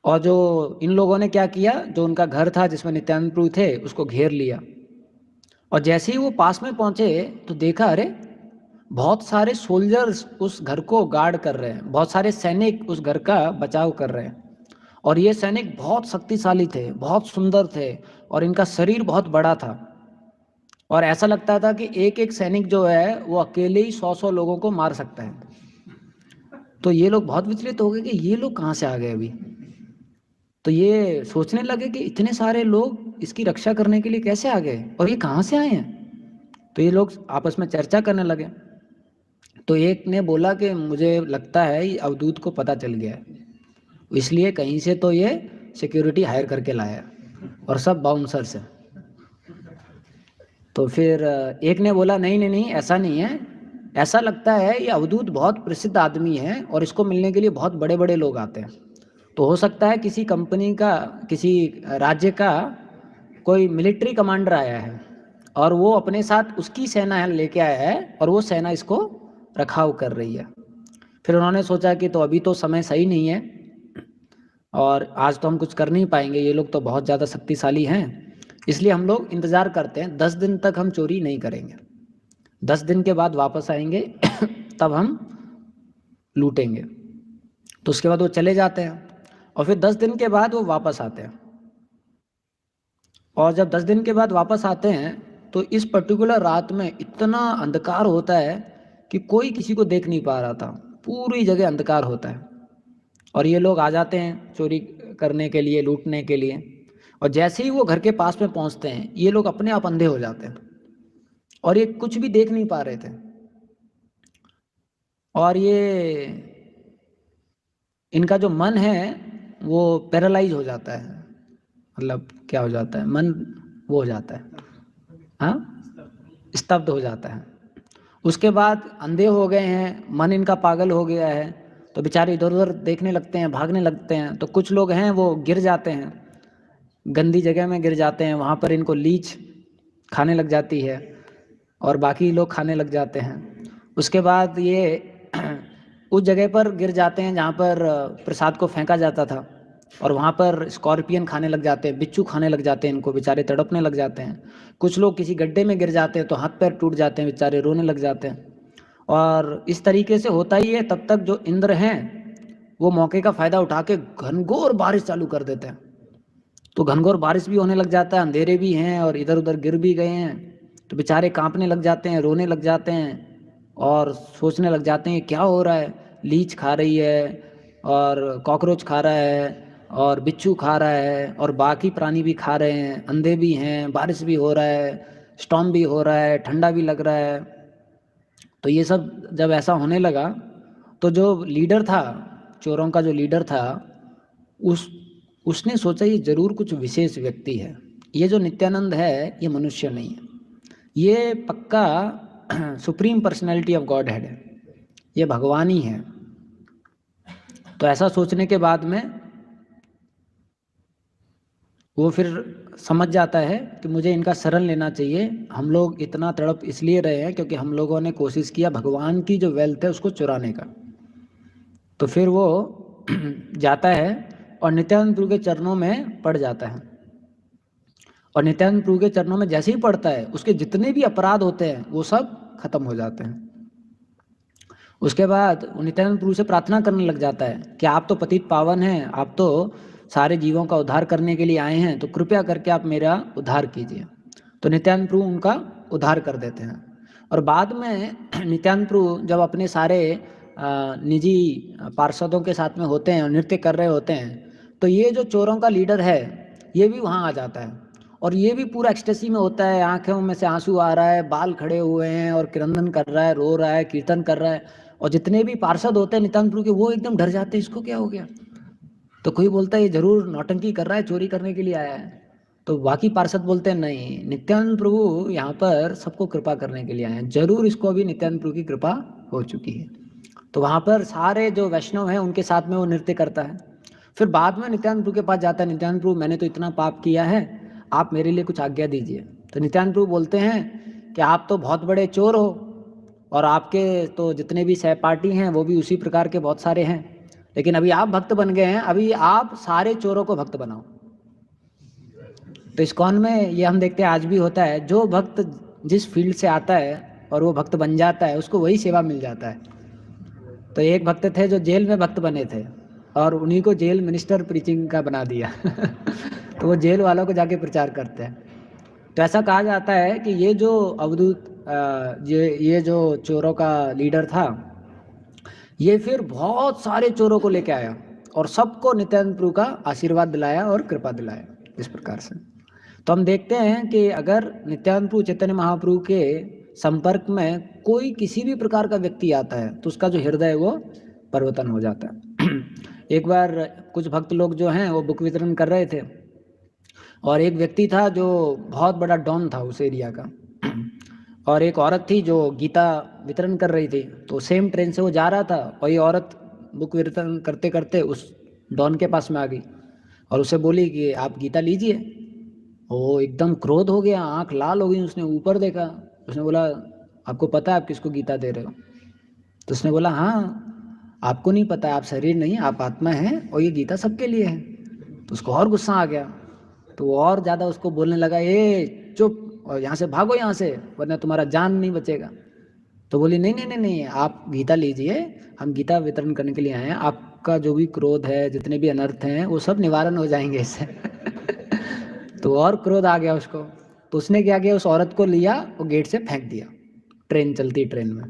और जो इन लोगों ने क्या किया, जो उनका घर था जिसमें नित्यानंद प्रभु थे उसको घेर लिया। और जैसे ही वो पास में पहुंचे तो देखा, अरे बहुत सारे सोल्जर्स उस घर को गार्ड कर रहे हैं, बहुत सारे सैनिक उस घर का बचाव कर रहे हैं। और ये सैनिक बहुत शक्तिशाली थे, बहुत सुंदर थे, और इनका शरीर बहुत बड़ा था। और ऐसा लगता था कि एक एक सैनिक जो है वो अकेले ही 100-100 लोगों को मार सकता है। तो ये लोग बहुत विचलित हो गए कि ये लोग कहाँ से आ गए अभी। तो ये सोचने लगे कि इतने सारे लोग इसकी रक्षा करने के लिए कैसे आ गए और ये कहाँ से आए हैं। तो ये लोग आपस में चर्चा करने लगे। तो एक ने बोला कि मुझे लगता है ये अवधूत को पता चल गया है, इसलिए कहीं से तो ये सिक्योरिटी हायर करके लाया और सब बाउंसर से। तो फिर एक ने बोला नहीं नहीं नहीं, ऐसा नहीं है, ऐसा लगता है ये अवधूत बहुत प्रसिद्ध आदमी है और इसको मिलने के लिए बहुत बड़े बड़े लोग आते हैं। तो हो सकता है किसी कंपनी का, किसी राज्य का कोई मिलिट्री कमांडर आया है और वो अपने साथ उसकी सेना लेके आया है और वो सेना इसको रखाव कर रही है। फिर उन्होंने सोचा कि तो अभी तो समय सही नहीं है और आज तो हम कुछ कर नहीं पाएंगे, ये लोग तो बहुत ज़्यादा शक्तिशाली हैं, इसलिए हम लोग इंतज़ार करते हैं, 10 दिन तक हम चोरी नहीं करेंगे, 10 दिन के बाद वापस आएंगे तब हम लूटेंगे। तो उसके बाद वो चले जाते हैं और फिर 10 दिन के बाद वो वापस आते हैं। और जब 10 दिन के बाद वापस आते हैं तो इस पर्टिकुलर रात में इतना अंधकार होता है कि कोई किसी को देख नहीं पा रहा था, पूरी जगह अंधकार होता है। और ये लोग आ जाते हैं चोरी करने के लिए, लूटने के लिए। और जैसे ही वो घर के पास में पहुंचते हैं ये लोग अपने आप अंधे हो जाते हैं और ये कुछ भी देख नहीं पा रहे थे। और ये इनका जो मन है वो पैरालाइज हो जाता है, मतलब क्या हो जाता है, मन वो हो जाता है, हाँ, स्तब्ध हो जाता है। उसके बाद अंधे हो गए हैं, मन इनका पागल हो गया है, तो बेचारे इधर उधर देखने लगते हैं, भागने लगते हैं। तो कुछ लोग हैं वो गिर जाते हैं, गंदी जगह में गिर जाते हैं, वहाँ पर इनको लीच खाने लग जाती है और बाकी लोग खाने लग जाते हैं। उसके बाद ये उस जगह पर गिर जाते हैं जहाँ पर प्रसाद को फेंका जाता था और वहाँ पर स्कॉर्पियन खाने लग जाते हैं, बिच्छू खाने लग जाते हैं, इनको बेचारे तड़पने लग जाते हैं। कुछ लोग किसी गड्ढे में गिर जाते हैं तो हाथ पैर टूट जाते हैं, बेचारे रोने लग जाते हैं। और इस तरीके से होता ही है। तब तक जो इंद्र हैं वो मौके का फ़ायदा उठा के घनघोर बारिश चालू कर देते हैं। तो घनघोर बारिश भी होने लग जाता है, अंधेरे भी हैं और इधर उधर गिर भी गए हैं, तो बेचारे कांपने लग जाते हैं, रोने लग जाते हैं और सोचने लग जाते हैं क्या हो रहा है। लीच खा रही है और कॉकरोच खा रहा है और बिच्छू खा रहा है और बाकी प्राणी भी खा रहे हैं, अंधे भी हैं, बारिश भी हो रहा है, स्टॉर्म भी हो रहा है, ठंडा भी लग रहा है। तो ये सब जब ऐसा होने लगा तो जो लीडर था, चोरों का जो लीडर था, उसने सोचा ये जरूर कुछ विशेष व्यक्ति है, ये जो नित्यानंद है ये मनुष्य नहीं है, ये पक्का supreme personality of God head है, ये भगवान ही है। तो ऐसा सोचने के बाद में वो फिर समझ जाता है कि मुझे इनका शरण लेना चाहिए। हम लोग इतना तड़प इसलिए रहे हैं क्योंकि हम लोगों ने कोशिश किया भगवान की जो वेल्थ है उसको चुराने का। तो फिर वो जाता है और नित्यानंद प्रभु के चरणों में पड़ जाता है। और नित्यानंद प्रभु के चरणों में जैसे ही पड़ता है उसके जितने भी अपराध होते हैं वो सब खत्म हो जाते हैं। उसके बाद नित्यानंद प्रभु से प्रार्थना करने लग जाता है कि आप तो पतित पावन हैं, आप तो सारे जीवों का उद्धार करने के लिए आए हैं, तो कृपया करके आप मेरा उद्धार कीजिए। तो नित्यानंद प्रभु उनका उद्धार कर देते हैं। और बाद में नित्यानंद प्रभु जब अपने सारे निजी पार्षदों के साथ में होते हैं और नृत्य कर रहे होते हैं तो ये जो चोरों का लीडर है ये भी वहाँ आ जाता है और ये भी पूरा एक्सटेसी में होता है, आंखों में से आंसू आ रहा है, बाल खड़े हुए हैं और क्रंदन कर रहा है, रो रहा है, कीर्तन कर रहा है। और जितने भी पार्षद होते हैं नित्यानंद प्रभु के वो एकदम डर जाते हैं, इसको क्या हो गया। तो कोई बोलता है ये जरूर नौटंकी कर रहा है, चोरी करने के लिए आया है। तो बाकी पार्षद बोलते हैं नहीं, नित्यानंद प्रभु यहाँ पर सबको कृपा करने के लिए आए हैं, जरूर इसको अभी नित्यानंद प्रभु की कृपा हो चुकी है। तो वहाँ पर सारे जो वैष्णव हैं उनके साथ में वो नृत्य करता है। फिर बाद में नित्यानंद प्रभु के पास जाता है, नित्यानंद प्रभु मैंने तो इतना पाप किया है, आप मेरे लिए कुछ आज्ञा दीजिए। तो नित्यानंद प्रभु बोलते हैं कि आप तो बहुत बड़े चोर हो और आपके तो जितने भी सहपाठी हैं वो भी उसी प्रकार के बहुत सारे हैं, लेकिन अभी आप भक्त बन गए हैं, अभी आप सारे चोरों को भक्त बनाओ। तो इस्कॉन में ये हम देखते हैं आज भी होता है, जो भक्त जिस फील्ड से आता है और वो भक्त बन जाता है, उसको वही सेवा मिल जाता है। तो एक भक्त थे जो जेल में भक्त बने थे और उन्हीं को जेल मिनिस्टर प्रीचिंग का बना दिया तो वो जेल वालों को जाके प्रचार करते हैं। तो ऐसा कहा जाता है कि ये जो अवधूत ये जो चोरों का लीडर था, ये फिर बहुत सारे चोरों को लेके आया और सबको नित्यानंद प्रभु का आशीर्वाद दिलाया और कृपा दिलाया इस प्रकार से। तो हम देखते हैं कि अगर नित्यानंद प्रभु चैतन्य महाप्रभु के संपर्क में कोई किसी भी प्रकार का व्यक्ति आता है तो उसका जो हृदय है वो परिवर्तन हो जाता है। एक बार कुछ भक्त लोग जो हैं वो बुक वितरण कर रहे थे और एक व्यक्ति था जो बहुत बड़ा डॉन था उस एरिया का और एक औरत थी जो गीता वितरण कर रही थी। तो सेम ट्रेन से वो जा रहा था और ये औरत बुक वितरण करते करते उस डॉन के पास में आ गई और उसे बोली कि आप गीता लीजिए। वो एकदम क्रोध हो गया, आंख लाल हो गई, उसने ऊपर देखा, उसने बोला आपको पता है आप किसको गीता दे रहे हो? तो उसने बोला हाँ, आपको नहीं पता, आप शरीर नहीं, आप आत्मा हैं और ये गीता सबके लिए है। तो उसको और गुस्सा आ गया, तो वो और ज़्यादा उसको बोलने लगा, ए चुप और यहाँ से भागो, यहाँ से, वरना तुम्हारा जान नहीं बचेगा। तो बोली नहीं नहीं नहीं नहीं, आप गीता लीजिए, हम गीता वितरण करने के लिए आए हैं, आपका जो भी क्रोध है, जितने भी अनर्थ हैं, वो सब निवारण हो जाएंगे इससे तो और क्रोध आ गया उसको। तो उसने क्या किया, उस औरत को लिया और गेट से फेंक दिया, ट्रेन चलती ट्रेन में,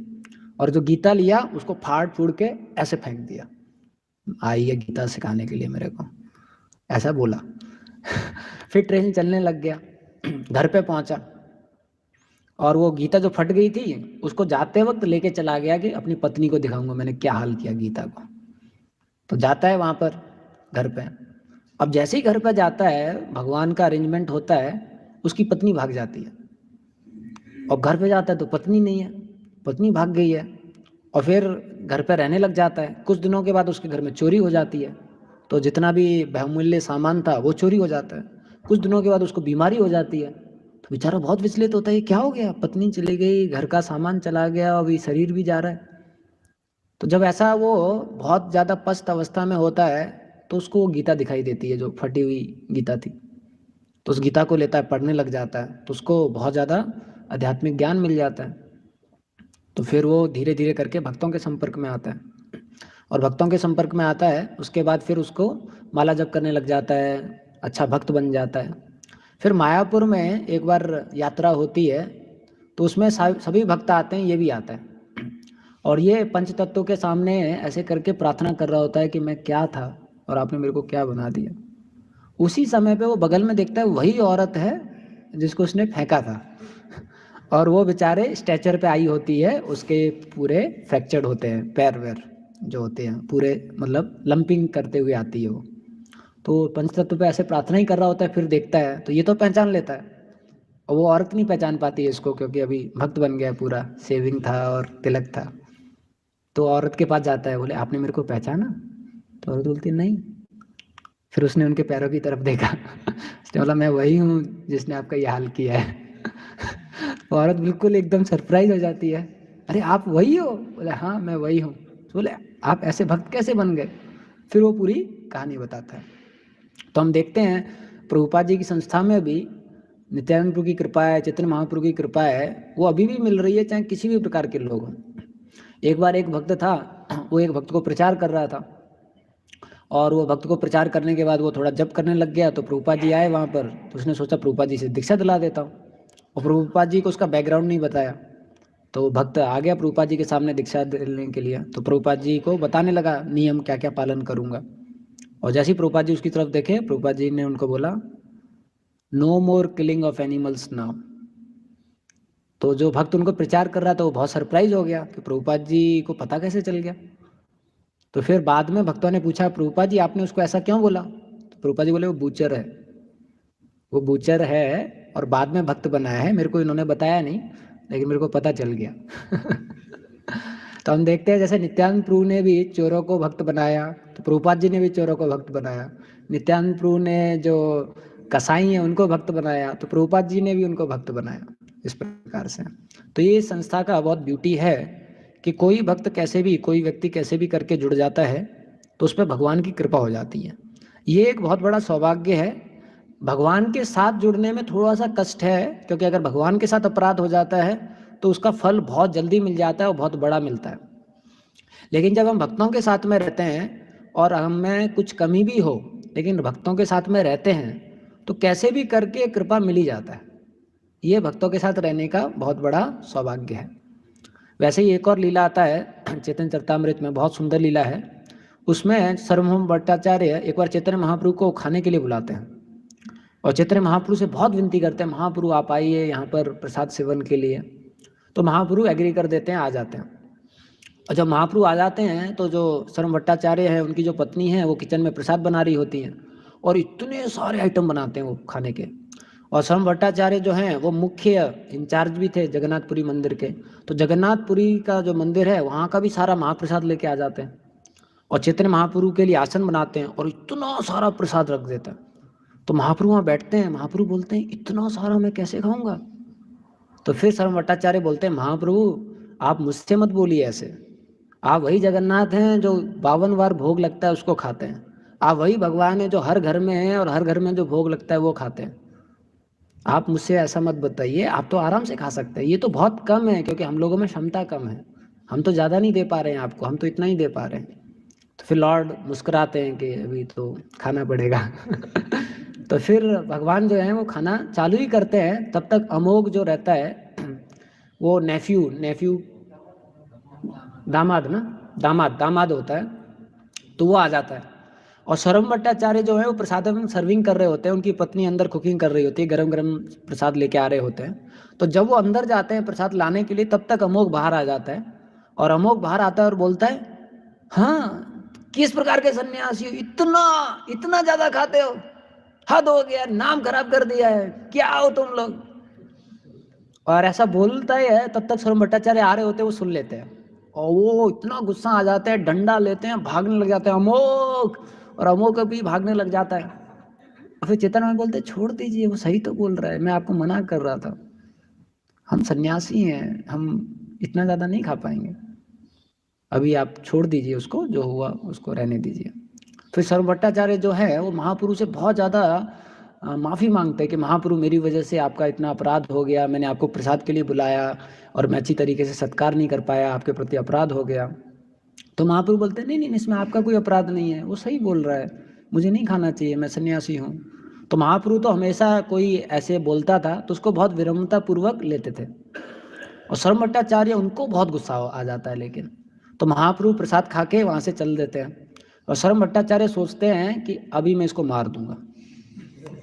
और जो गीता लिया उसको फाड़ फूड़ के ऐसे फेंक दिया, आई है गीता सिखाने के लिए मेरे को, ऐसा बोला फिर ट्रेन चलने लग गया, घर पे पहुंचा और वो गीता जो फट गई थी उसको जाते वक्त लेके चला गया कि अपनी पत्नी को दिखाऊंगा मैंने क्या हाल किया गीता को। तो जाता है वहां पर घर पे, अब जैसे ही घर पे जाता है, भगवान का अरेंजमेंट होता है, उसकी पत्नी भाग जाती है और घर पे जाता है तो पत्नी नहीं है, पत्नी भाग गई है और फिर घर पे रहने लग जाता है। कुछ दिनों के बाद उसके घर में चोरी हो जाती है, तो जितना भी बहुमूल्य सामान था वो चोरी हो जाता है। कुछ दिनों के बाद उसको बीमारी हो जाती है, तो बेचारा बहुत विचलित होता है, क्या हो गया, पत्नी चली गई, घर का सामान चला गया, अभी शरीर भी जा रहा है। तो जब ऐसा वो बहुत ज़्यादा पस्त अवस्था में होता है तो उसको वो गीता दिखाई देती है जो फटी हुई गीता थी। तो उस गीता को लेता है, पढ़ने लग जाता है, तो उसको बहुत ज़्यादा आध्यात्मिक ज्ञान मिल जाता है। तो फिर वो धीरे धीरे करके भक्तों के संपर्क में आता है और भक्तों के संपर्क में आता है, उसके बाद फिर उसको माला जप करने लग जाता है, अच्छा भक्त बन जाता है। फिर मायापुर में एक बार यात्रा होती है तो उसमें सभी भक्त आते हैं, ये भी आता है और ये पंच तत्वों के सामने ऐसे करके प्रार्थना कर रहा होता है कि मैं क्या था और आपने मेरे को क्या बना दिया। उसी समय पे वो बगल में देखता है वही औरत है जिसको उसने फेंका था और वो बेचारे स्ट्रेचर पे आई होती है, उसके पूरे फ्रैक्चर्ड होते हैं, पैर वैर जो होते हैं पूरे, मतलब लंपिंग करते हुए आती है वो। तो पंचतत्व पे ऐसे प्रार्थना ही कर रहा होता है, फिर देखता है तो ये तो पहचान लेता है और वो औरत नहीं पहचान पाती है इसको, क्योंकि अभी भक्त बन गया, पूरा सेविंग था और तिलक था। तो औरत के पास जाता है, बोले आपने मेरे को पहचाना? तो औरत बोलती नहीं। फिर उसने उनके पैरों की तरफ देखा उसने बोला मैं वही हूँ जिसने आपका ये हाल किया है औरत बिल्कुल एकदम सरप्राइज हो जाती है, अरे आप वही हो? बोले हाँ मैं वही हूँ। तो बोले आप ऐसे भक्त कैसे बन गए? फिर वो पूरी कहानी बताता है। तो हम देखते हैं प्रभुपाद जी की संस्था में भी नित्यानंद प्रभु की कृपा है, चैतन्य महाप्रभु की कृपा है, वो अभी भी मिल रही है, चाहे किसी भी प्रकार के लोग हों। एक बार एक भक्त था, वो एक भक्त को प्रचार कर रहा था और वो भक्त को प्रचार करने के बाद वो थोड़ा जप करने लग गया। तो प्रभुपाद जी आए वहाँ पर, तो उसने सोचा प्रभुपाद जी से दीक्षा दिला देता हूँ, और प्रभुपाद जी को उसका बैकग्राउंड नहीं बताया। तो भक्त आ गया प्रभुपाद जी के सामने दीक्षा देने के लिए, तो प्रभुपाद जी को बताने लगा नियम क्या क्या पालन करूँगा। और जैसे ही प्रभुपाद जी उसकी तरफ देखे, प्रभुपाद जी ने उनको बोला no more killing of animals now. तो जो भक्त उनको प्रचार कर रहा था वो बहुत सरप्राइज हो गया कि प्रभुपाद जी को पता कैसे चल गया। तो फिर बाद में भक्तों ने पूछा प्रभुपाद जी आपने उसको ऐसा क्यों बोला? तो प्रभुपाद जी बोले वो बूचर है, वो बूचर है और बाद में भक्त बनाया है, मेरे को इन्होंने बताया नहीं लेकिन मेरे को पता चल गया तो हम देखते हैं जैसे नित्यानंद प्रभु ने भी चोरों को भक्त बनाया, तो प्रभुपाद जी ने भी चोरों को भक्त बनाया। नित्यानंद प्रभु ने जो कसाई हैं उनको भक्त बनाया, तो प्रभुपाद जी ने भी उनको भक्त बनाया, इस प्रकार से। तो ये संस्था का बहुत ब्यूटी है कि कोई भक्त कैसे भी, कोई व्यक्ति कैसे भी करके जुड़ जाता है तो उस पर भगवान की कृपा हो जाती है। ये एक बहुत बड़ा सौभाग्य है। भगवान के साथ जुड़ने में थोड़ा सा कष्ट है, क्योंकि अगर भगवान के साथ अपराध हो जाता है तो उसका फल बहुत जल्दी मिल जाता है और बहुत बड़ा मिलता है। लेकिन जब हम भक्तों के साथ में रहते हैं और हमें कुछ कमी भी हो, लेकिन भक्तों के साथ में रहते हैं तो कैसे भी करके कृपा मिल ही जाता है। ये भक्तों के साथ रहने का बहुत बड़ा सौभाग्य है। वैसे ही एक और लीला आता है चैतन्य चरितामृत में, बहुत सुंदर लीला है। उसमें सर्वभौम भट्टाचार्य एक बार चैतन्य महाप्रभु को खाने के लिए बुलाते हैं और चैतन्य महाप्रभु से बहुत विनती करते हैं, महाप्रभु आप आइए यहाँ पर प्रसाद सेवन के लिए। तो महाप्रभु एग्री कर देते हैं, आ जाते हैं। और जब महाप्रभु आ जाते हैं तो जो सर्वभौम भट्टाचार्य है, उनकी जो पत्नी है, वो किचन में प्रसाद बना रही होती हैं और इतने सारे आइटम बनाते हैं वो खाने के। और सर्वभौम भट्टाचार्य जो हैं वो मुख्य इंचार्ज भी थे जगन्नाथपुरी मंदिर के। तो जगन्नाथपुरी का जो मंदिर है वहाँ का भी सारा महाप्रसाद लेके आ जाते हैं और चैतन्य महाप्रभु के लिए आसन बनाते हैं और इतना सारा प्रसाद रख देते हैं। तो महाप्रभु वहाँ बैठते हैं, महाप्रभु बोलते हैं इतना सारा मैं कैसे खाऊंगा। तो फिर सर्वभौम भट्टाचार्य बोलते हैं, महाप्रभु आप मुझसे मत बोलिए ऐसे, आप वही जगन्नाथ हैं जो 52 बार भोग लगता है उसको खाते हैं, आप वही भगवान हैं जो हर घर में हैं और हर घर में जो भोग लगता है वो खाते हैं। आप मुझसे ऐसा मत बताइए, आप तो आराम से खा सकते हैं, ये तो बहुत कम है क्योंकि हम लोगों में क्षमता कम है, हम तो ज़्यादा नहीं दे पा रहे हैं आपको, हम तो इतना ही दे पा रहे हैं। तो फिर लॉर्ड मुस्कुराते हैं कि अभी तो खाना पड़ेगा तो फिर भगवान जो है वो खाना चालू ही करते हैं। तब तक अमोघ जो रहता है वो नेफ्यू दामाद होता है, तो वो आ जाता है। और सर्वभौम भट्टाचार्य जो है वो प्रसाद में सर्विंग कर रहे होते हैं, उनकी पत्नी अंदर कुकिंग कर रही होती है, गरम गरम प्रसाद लेके आ रहे होते हैं। तो जब वो अंदर जाते हैं प्रसाद लाने के लिए, तब तक अमोघ बाहर आ जाता है और अमोघ बाहर आता है और बोलता है, हाँ किस प्रकार के सन्यासी हो, इतना ज्यादा खाते हो, हद हो गया, नाम खराब कर दिया है, क्या हो तुम लोग। और ऐसा बोलता ही है, तब तक सर्वभौम भट्टाचार्य आ रहे होते हैं, वो सुन लेते हैं और वो इतना गुस्सा आ जाता है, डंडा लेते हैं, भागने लग जाते हैं अमोघ, और अमोघ भी भागने लग जाता है। फिर चेतन में बोलते छोड़ दीजिए, वो सही तो बोल रहा है, मैं आपको मना कर रहा था, हम सन्यासी हैं, हम इतना ज़्यादा नहीं खा पाएंगे, अभी आप छोड़ दीजिए उसको, जो हुआ उसको रहने दीजिए। फिर सर्वभौम भट्टाचार्य जो है वो महाप्रभु से बहुत ज़्यादा माफ़ी मांगते हैं कि महाप्रभु मेरी वजह से आपका इतना अपराध हो गया, मैंने आपको प्रसाद के लिए बुलाया और मैं अच्छी तरीके से सत्कार नहीं कर पाया, आपके प्रति अपराध हो गया। तो महाप्रभु बोलते हैं नहीं, इसमें आपका कोई अपराध नहीं है, वो सही बोल रहा है, मुझे नहीं खाना चाहिए, मैं सन्यासी हूँ। तो महाप्रभु तो हमेशा कोई ऐसे बोलता था तो उसको बहुत विनम्रता पूर्वक लेते थे और सर्वभौम भट्टाचार्य उनको बहुत गुस्सा आ जाता है। लेकिन तो महाप्रभु प्रसाद खा के वहाँ से चल देते हैं और सर्वभौम भट्टाचार्य सोचते हैं कि अभी मैं इसको मार दूंगा,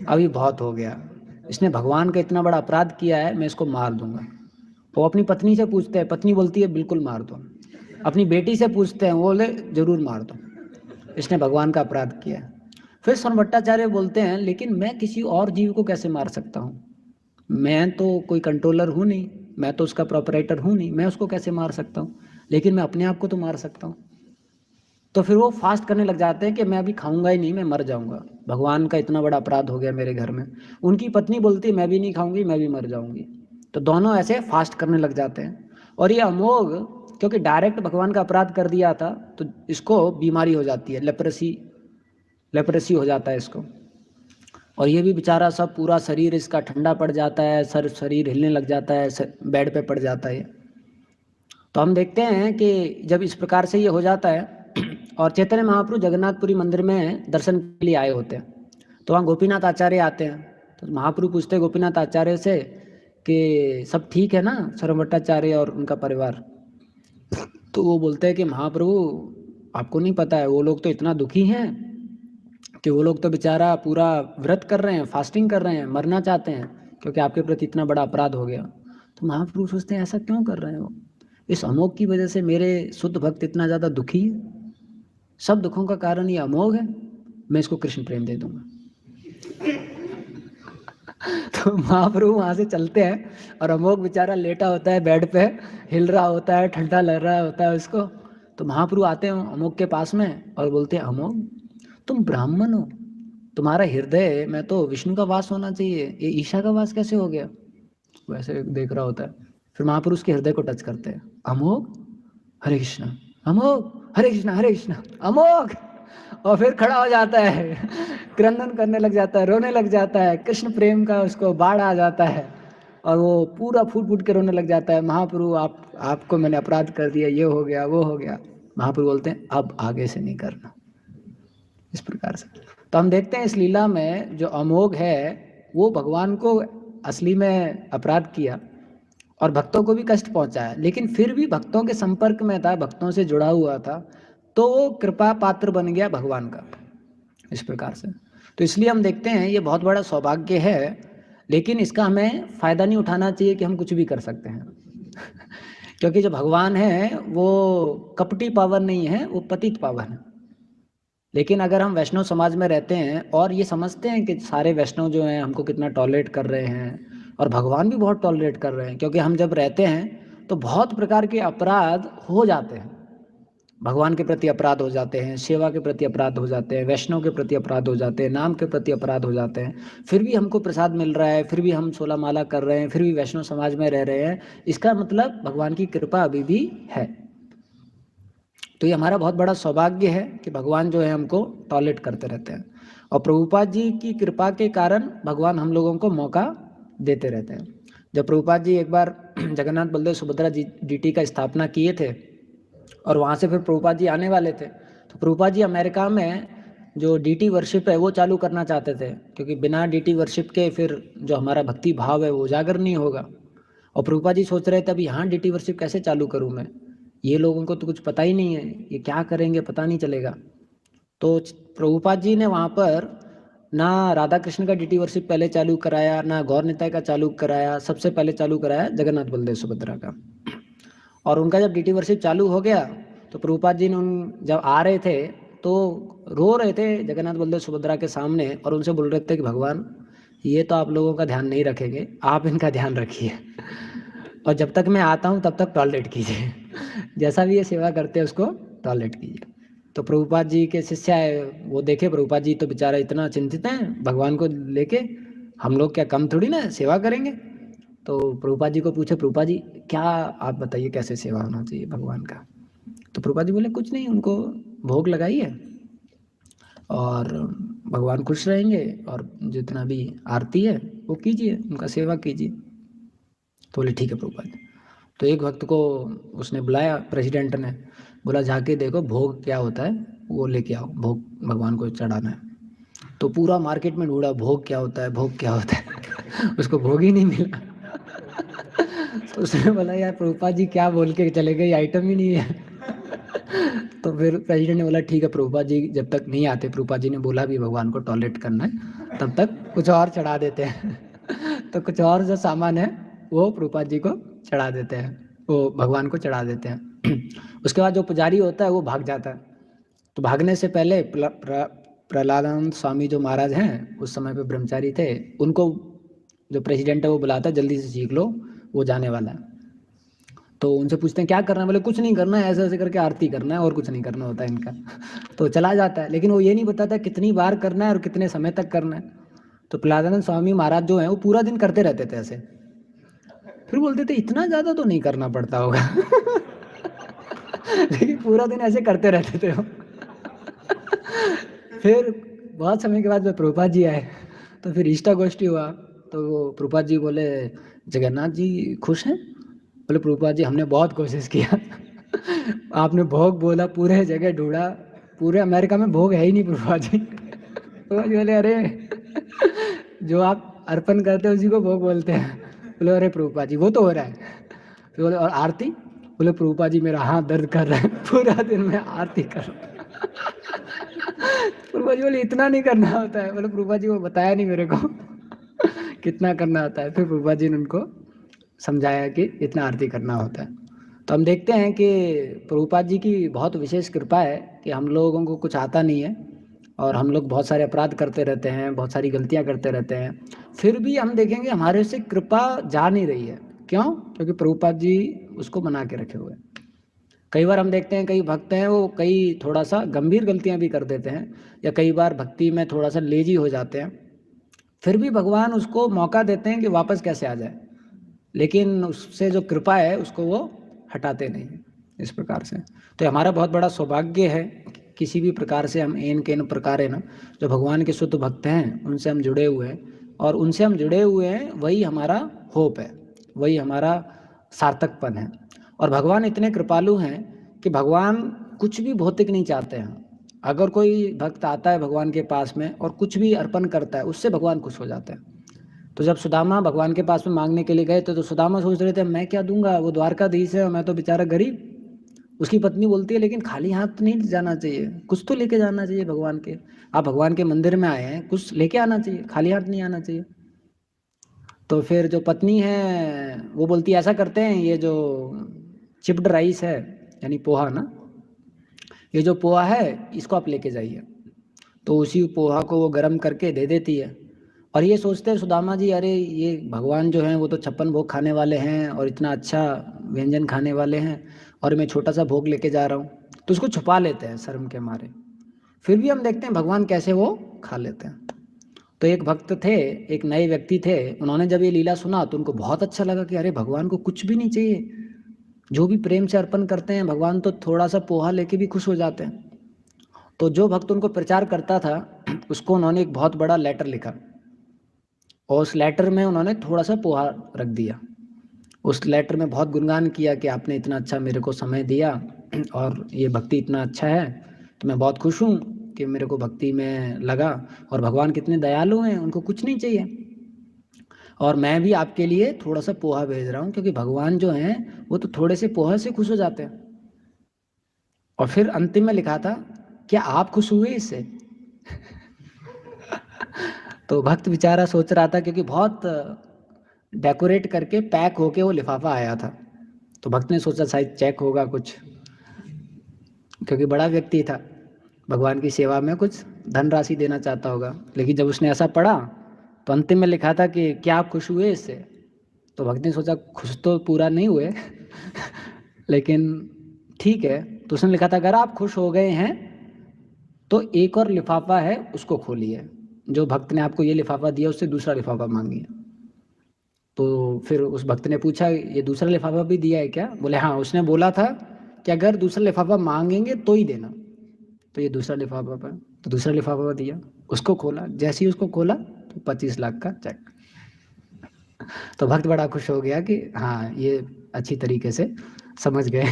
अभी बहुत हो गया, इसने भगवान का इतना बड़ा अपराध किया है, मैं इसको मार दूंगा। वो अपनी पत्नी से पूछते हैं, पत्नी बोलती है बिल्कुल मार दो। अपनी बेटी से पूछते हैं, वो बोले जरूर मार दो, इसने भगवान का अपराध किया है। फिर सर्वभौम भट्टाचार्य बोलते हैं लेकिन मैं किसी और जीव को कैसे मार सकता हूँ, मैं तो कोई कंट्रोलर हूँ नहीं, मैं तो उसका प्रोपराइटर हूँ नहीं, मैं उसको कैसे मार सकता हूँ, लेकिन मैं अपने आप को तो मार सकता हूँ। तो फिर वो फास्ट करने लग जाते हैं कि मैं अभी खाऊंगा ही नहीं, मैं मर जाऊंगा, भगवान का इतना बड़ा अपराध हो गया मेरे घर में। उनकी पत्नी बोलती है मैं भी नहीं खाऊंगी, मैं भी मर जाऊंगी। तो दोनों ऐसे फास्ट करने लग जाते हैं। और ये अमोघ क्योंकि डायरेक्ट भगवान का अपराध कर दिया था तो इसको बीमारी हो जाती है, लेप्रेसी हो जाता है इसको। और ये भी बेचारा सब पूरा शरीर इसका ठंडा पड़ जाता है, शरीर हिलने लग जाता है, बेड पे पड़ जाता है। तो हम देखते हैं कि जब इस प्रकार से ये हो जाता है और चैतन्य महाप्रभु जगन्नाथपुरी मंदिर में दर्शन के लिए आए होते हैं, तो वहाँ गोपीनाथ आचार्य आते हैं। तो महाप्रभु पूछते हैं गोपीनाथ आचार्य से कि सब ठीक है ना, सर्वभौम भट्टाचार्य और उनका परिवार। तो वो बोलते हैं कि महाप्रभु आपको नहीं पता है, वो लोग तो इतना दुखी हैं कि वो लोग तो बेचारा पूरा व्रत कर रहे हैं, फास्टिंग कर रहे हैं, मरना चाहते हैं क्योंकि आपके प्रति इतना बड़ा अपराध हो गया। तो महाप्रभु सोचते हैं ऐसा क्यों कर रहे हो, इस अमोघ की वजह से मेरे शुद्ध भक्त इतना ज़्यादा दुखी है, सब दुखों का कारण ये अमोघ है, मैं इसको कृष्ण प्रेम दे दूंगा। तो महाप्रभु वहाँ से चलते हैं और अमोघ बेचारा लेटा होता है बेड पे, हिल रहा होता है, ठंडा लग रहा होता है उसको। तो महाप्रभु आते हैं अमोघ के पास में और बोलते हैं अमोघ तुम ब्राह्मण हो, तुम्हारा हृदय में तो विष्णु का वास होना चाहिए, ये ईशा का वास कैसे हो गया। वैसे देख रहा होता है। फिर महाप्रभु उसके हृदय को टच करते हैं, अमोघ हरे कृष्ण, अमोघ हरे कृष्ण, हरे कृष्ण, अमोघ और फिर खड़ा हो जाता है, क्रंदन करने लग जाता है, रोने लग जाता है, कृष्ण प्रेम का उसको बाढ़ आ जाता है और वो पूरा फूट फूट के रोने लग जाता है, महाप्रभु आपको मैंने अपराध कर दिया, ये हो गया वो हो गया। महाप्रभु बोलते हैं अब आगे से नहीं करना। इस प्रकार से तो हम देखते हैं इस लीला में जो अमोघ है वो भगवान को असली में अपराध किया और भक्तों को भी कष्ट पहुंचाया, लेकिन फिर भी भक्तों के संपर्क में था, भक्तों से जुड़ा हुआ था, तो वो कृपा पात्र बन गया भगवान का। इस प्रकार से तो इसलिए हम देखते हैं ये बहुत बड़ा सौभाग्य है, लेकिन इसका हमें फायदा नहीं उठाना चाहिए कि हम कुछ भी कर सकते हैं क्योंकि जो भगवान है वो कपटी पावन नहीं है, वो पतित पावन है। लेकिन अगर हम वैष्णव समाज में रहते हैं और ये समझते हैं कि सारे वैष्णव जो हैं हमको कितना टॉलरेट कर रहे हैं और भगवान भी बहुत टॉलरेट कर रहे हैं, क्योंकि हम जब रहते हैं तो बहुत प्रकार के अपराध हो जाते हैं, भगवान के प्रति अपराध हो जाते हैं, सेवा के प्रति अपराध हो जाते हैं, वैष्णव के प्रति अपराध हो जाते हैं, नाम के प्रति अपराध हो जाते हैं, फिर भी हमको प्रसाद मिल रहा है, फिर भी हम 16 माला कर रहे हैं, फिर भी वैष्णव समाज में रह रहे हैं, इसका मतलब भगवान की कृपा अभी भी है। तो ये हमारा बहुत बड़ा सौभाग्य है कि भगवान जो है हमको टॉलरेट करते रहते हैं और प्रभुपाद जी की कृपा के कारण भगवान हम लोगों को मौका देते रहते हैं। जब प्रभुपाद जी एक बार जगन्नाथ बलदेव सुभद्रा जी डीटी का स्थापना किए थे और वहाँ से फिर प्रभुपाद जी आने वाले थे, तो प्रभुपाद जी अमेरिका में जो डीटी वर्शिप है वो चालू करना चाहते थे, क्योंकि बिना डीटी वर्शिप के फिर जो हमारा भक्ति भाव है वो उजागर नहीं होगा। और प्रभुपाद जी सोच रहे थे अभी यहाँ डीटी वर्शिप कैसे चालू करूँ मैं, ये लोगों को तो कुछ पता ही नहीं है, ये क्या करेंगे पता नहीं चलेगा। तो प्रभुपाद जी ने वहाँ पर ना राधा कृष्ण का डीटी वर्शिप पहले चालू कराया, ना गौर निताय का चालू कराया, सबसे पहले चालू कराया जगन्नाथ बलदेव सुभद्रा का। और उनका जब डीटी वर्शिप चालू हो गया तो प्रभुपाद जी ने जब आ रहे थे तो रो रहे थे जगन्नाथ बलदेव सुभद्रा के सामने और उनसे बोल रहे थे कि भगवान ये तो आप लोगों का ध्यान नहीं रखेंगे, आप इनका ध्यान रखिए और जब तक मैं आता हूँ तब तक टॉलरेट कीजिए, जैसा भी ये सेवा करते हैं उसको टॉलरेट कीजिए। तो प्रभुपाद जी के शिष्य आए, वो देखे प्रभुपाद जी तो बेचारा इतना चिंतित हैं भगवान को लेके, हम लोग क्या कम थोड़ी ना सेवा करेंगे। तो प्रभुपाद जी को पूछे, प्रभुपाद जी क्या आप बताइए कैसे सेवा होना चाहिए भगवान का। तो प्रभुपाद जी बोले कुछ नहीं, उनको भोग लगाइए और भगवान खुश रहेंगे और जितना भी आरती है वो कीजिए, उनका सेवा कीजिए। तो बोले ठीक है प्रभुपाद। तो एक भक्त को उसने बुलाया, प्रेसिडेंट ने बोला जाके देखो भोग क्या होता है, वो लेके आओ, भोग भगवान को चढ़ाना है। तो पूरा मार्केट में ढूंढा भोग क्या होता है, भोग क्या होता है उसको भोग ही नहीं मिला। तो उसने बोला यार प्रभुपाद जी क्या बोल के चले गए, आइटम ही नहीं है। तो फिर प्रेसिडेंट ने बोला ठीक है प्रभुपाद जी जब तक नहीं आते, प्रभुपाद जी ने बोला भी भगवान को टॉलरेट करना है, तब तक कुछ और चढ़ा देते हैं। तो कुछ और जो सामान है वो प्रभुपाद जी को चढ़ा देते हैं, वो भगवान को चढ़ा देते हैं। उसके बाद जो पुजारी होता है वो भाग जाता है। तो भागने से पहले प्रहलादानंद स्वामी जो महाराज हैं उस समय पे ब्रह्मचारी थे, उनको जो प्रेसिडेंट है वो बुलाता है जल्दी से सीख लो वो जाने वाला है। तो उनसे पूछते हैं क्या करना है, बोले कुछ नहीं करना है, ऐसे ऐसे करके आरती करना है और कुछ नहीं करना होता है इनका। तो चला जाता है, लेकिन वो ये नहीं बताता कितनी बार करना है और कितने समय तक करना है। तो प्रहलादानंद स्वामी महाराज जो हैं वो पूरा दिन करते रहते थे ऐसे, फिर बोलते थे इतना ज़्यादा तो नहीं करना पड़ता होगा। लेकिन पूरा दिन ऐसे करते रहते थे वो। फिर बहुत समय के बाद जब प्रभुपाद जी आए तो फिर इष्टा गोष्ठी हुआ, तो प्रभुपाद जी बोले जगन्नाथ जी खुश हैं? बोले प्रभुपाद जी हमने बहुत कोशिश किया। आपने भोग बोला, पूरे जगह ढूंढा, पूरे अमेरिका में भोग है ही नहीं प्रभुपाद जी। प्रभुपाद जी बोले अरे जो आप अर्पण करते हैं उसी को भोग बोलते हैं। बोले अरे प्रभुपाद जी वो तो हो रहा है। फिर बोले और आरती? बोले प्रभुपाद जी मेरा हाथ दर्द कर रहा है, पूरा दिन मैं आरती कर रहा हूँ। प्रभुपाद जी बोले इतना नहीं करना होता है। बोले प्रभुपाद जी वो बताया नहीं मेरे को कितना करना होता है। फिर प्रभुपाद जी ने उनको समझाया कि इतना आरती करना होता है। तो हम देखते हैं कि प्रभुपाद जी की बहुत विशेष कृपा है कि हम लोगों को कुछ आता नहीं है और हम लोग बहुत सारे अपराध करते रहते हैं, बहुत सारी गलतियां करते रहते हैं, फिर भी हम देखेंगे हमारे से कृपा जा नहीं रही है। क्यों? क्योंकि प्रभुपाद जी उसको बना के रखे हुए हैं। कई बार हम देखते हैं कई भक्त हैं वो कई थोड़ा सा गंभीर गलतियां भी कर देते हैं, या कई बार भक्ति में थोड़ा सा लेजी हो जाते हैं, फिर भी भगवान उसको मौका देते हैं कि वापस कैसे आ जाए, लेकिन उससे जो कृपा है उसको वो हटाते नहीं। इस प्रकार से तो हमारा बहुत बड़ा सौभाग्य है किसी भी प्रकार से हम एन के इन प्रकार है ना, जो भगवान के शुद्ध भक्त हैं उनसे हम जुड़े हुए हैं, और उनसे हम जुड़े हुए हैं, वही हमारा होप है, वही हमारा सार्थकपन है। और भगवान इतने कृपालु हैं कि भगवान कुछ भी भौतिक नहीं चाहते हैं। अगर कोई भक्त आता है भगवान के पास में और कुछ भी अर्पण करता है, उससे भगवान खुश हो जाते हैं। तो जब सुदामा भगवान के पास में मांगने के लिए गए तो सुदामा सोच रहे थे मैं क्या दूंगा, वो द्वारकाधीश है और मैं तो बेचारा गरीब। उसकी पत्नी बोलती है लेकिन खाली हाथ नहीं जाना चाहिए, कुछ तो लेके जाना चाहिए भगवान के, आप भगवान के मंदिर में आए हैं, कुछ लेके आना चाहिए, खाली हाथ नहीं आना चाहिए। तो फिर जो पत्नी है वो बोलती है ऐसा करते हैं, ये जो चिप्ड राइस है यानी पोहा ना, ये जो पोहा है इसको आप लेके जाइए। तो उसी पोहा को वो गर्म करके दे देती है। और ये सोचते हैं सुदामा जी, अरे ये भगवान जो हैं वो तो 56 भोग खाने वाले हैं और इतना अच्छा व्यंजन खाने वाले हैं, और मैं छोटा सा भोग लेके जा रहा हूँ, तो उसको छुपा लेते हैं शर्म के मारे। फिर भी हम देखते हैं भगवान कैसे वो खा लेते हैं। तो एक भक्त थे, एक नए व्यक्ति थे, उन्होंने जब ये लीला सुना तो उनको बहुत अच्छा लगा कि अरे भगवान को कुछ भी नहीं चाहिए, जो भी प्रेम से अर्पण करते हैं भगवान तो थोड़ा सा पोहा लेके भी खुश हो जाते हैं। तो जो भक्त उनको प्रचार करता था उसको उन्होंने एक बहुत बड़ा लेटर लिखा, और उस लेटर में उन्होंने थोड़ा सा पोहा रख दिया। उस लेटर में बहुत गुणगान किया कि आपने इतना अच्छा मेरे को समय दिया और ये भक्ति इतना अच्छा है, तो मैं बहुत खुश हूँ कि मेरे को भक्ति में लगा, और भगवान कितने दयालु हैं, उनको कुछ नहीं चाहिए, और मैं भी आपके लिए थोड़ा सा पोहा भेज रहा हूँ, क्योंकि भगवान जो हैं वो तो थोड़े से पोहा से खुश हो जाते हैं। और फिर अंतिम में लिखा था, क्या आप खुश हुए इससे? तो भक्त बेचारा सोच रहा था, क्योंकि बहुत डेकोरेट करके पैक होके वो लिफाफा आया था, तो भक्त ने सोचा शायद चेक होगा कुछ, क्योंकि बड़ा व्यक्ति था, भगवान की सेवा में कुछ धनराशि देना चाहता होगा। लेकिन जब उसने ऐसा पढ़ा तो अंतिम में लिखा था कि क्या आप खुश हुए इससे? तो भक्त ने सोचा खुश तो पूरा नहीं हुए लेकिन ठीक है। तो उसने लिखा था अगर आप खुश हो गए हैं तो एक और लिफाफा है उसको खोलिए, जो भक्त ने आपको ये लिफाफा दिया उससे दूसरा लिफाफा मांगिए। तो फिर उस भक्त ने पूछा ये दूसरा लिफाफा भी दिया है क्या? बोले हाँ, उसने बोला था कि अगर दूसरा लिफाफा मांगेंगे तो ही देना। तो ये दूसरा लिफाफा पर, तो दूसरा लिफाफा दिया, उसको खोला, जैसे ही उसको खोला तो 25 लाख का चेक। तो भक्त बड़ा खुश हो गया कि हाँ ये अच्छी तरीके से समझ गए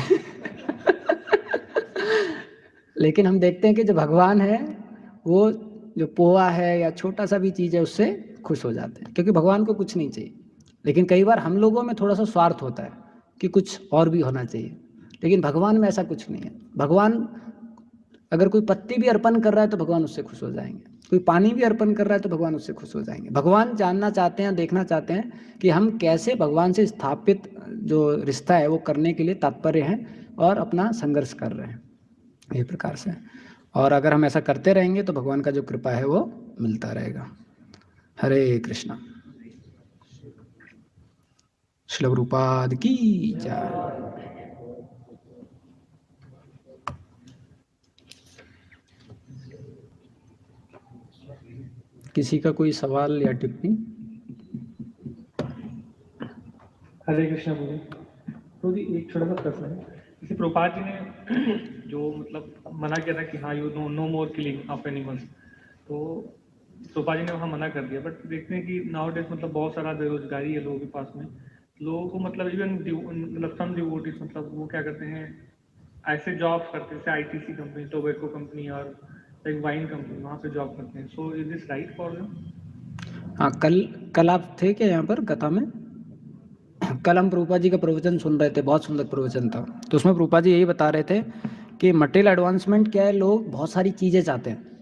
लेकिन हम देखते हैं कि जो भगवान है वो जो पोहा है या छोटा सा भी चीज़ है उससे खुश हो जाते हैं, क्योंकि भगवान को कुछ नहीं चाहिए। लेकिन कई बार हम लोगों में थोड़ा सा स्वार्थ होता है कि कुछ और भी होना चाहिए, लेकिन भगवान में ऐसा कुछ नहीं है। भगवान अगर कोई पत्ती भी अर्पण कर रहा है तो भगवान उससे खुश हो जाएंगे, कोई पानी भी अर्पण कर रहा है तो भगवान उससे खुश हो जाएंगे। भगवान जानना चाहते हैं, देखना चाहते हैं कि हम कैसे भगवान से स्थापित जो रिश्ता है वो करने के लिए तात्पर्य हैं और अपना संघर्ष कर रहे हैं ये प्रकार से। और अगर हम ऐसा करते रहेंगे तो भगवान का जो कृपा है वो मिलता रहेगा। हरे कृष्णा। श्रील प्रभुपाद की जय। किसी का कोई सवाल या टिप्पणी? हरे कृष्णा मुझे तो जी एक छोटा सा प्रश्न है। जैसे प्रभुपाद जी ने जो मतलब मना किया था कि हाँ you know more killing of animals, तो प्रभुपाद जी ने वहाँ मना कर दिया। बट देखते हैं कि नाउ डेज मतलब बहुत सारा बेरोजगारी है लोगों के पास में, लोगों को मतलब इवन मतलब सम डिवोटीज मतलब वो क्या करते हैं ऐसे जॉब करते हैं, जैसे आईटीसी कंपनी, टोबैको कंपनी और एक वाइन कंपनी, वहाँ पे जॉब करते हैं। So is this right for them? हाँ, कल आप थे क्या यहाँ पर कथा में? कल हम प्रभुपाद जी का प्रवचन सुन रहे थे, बहुत सुंदर प्रवचन था। तो उसमें प्रभुपाद जी यही बता रहे थे कि मटेरियल एडवांसमेंट क्या है, लोग बहुत सारी चीज़ें चाहते हैं।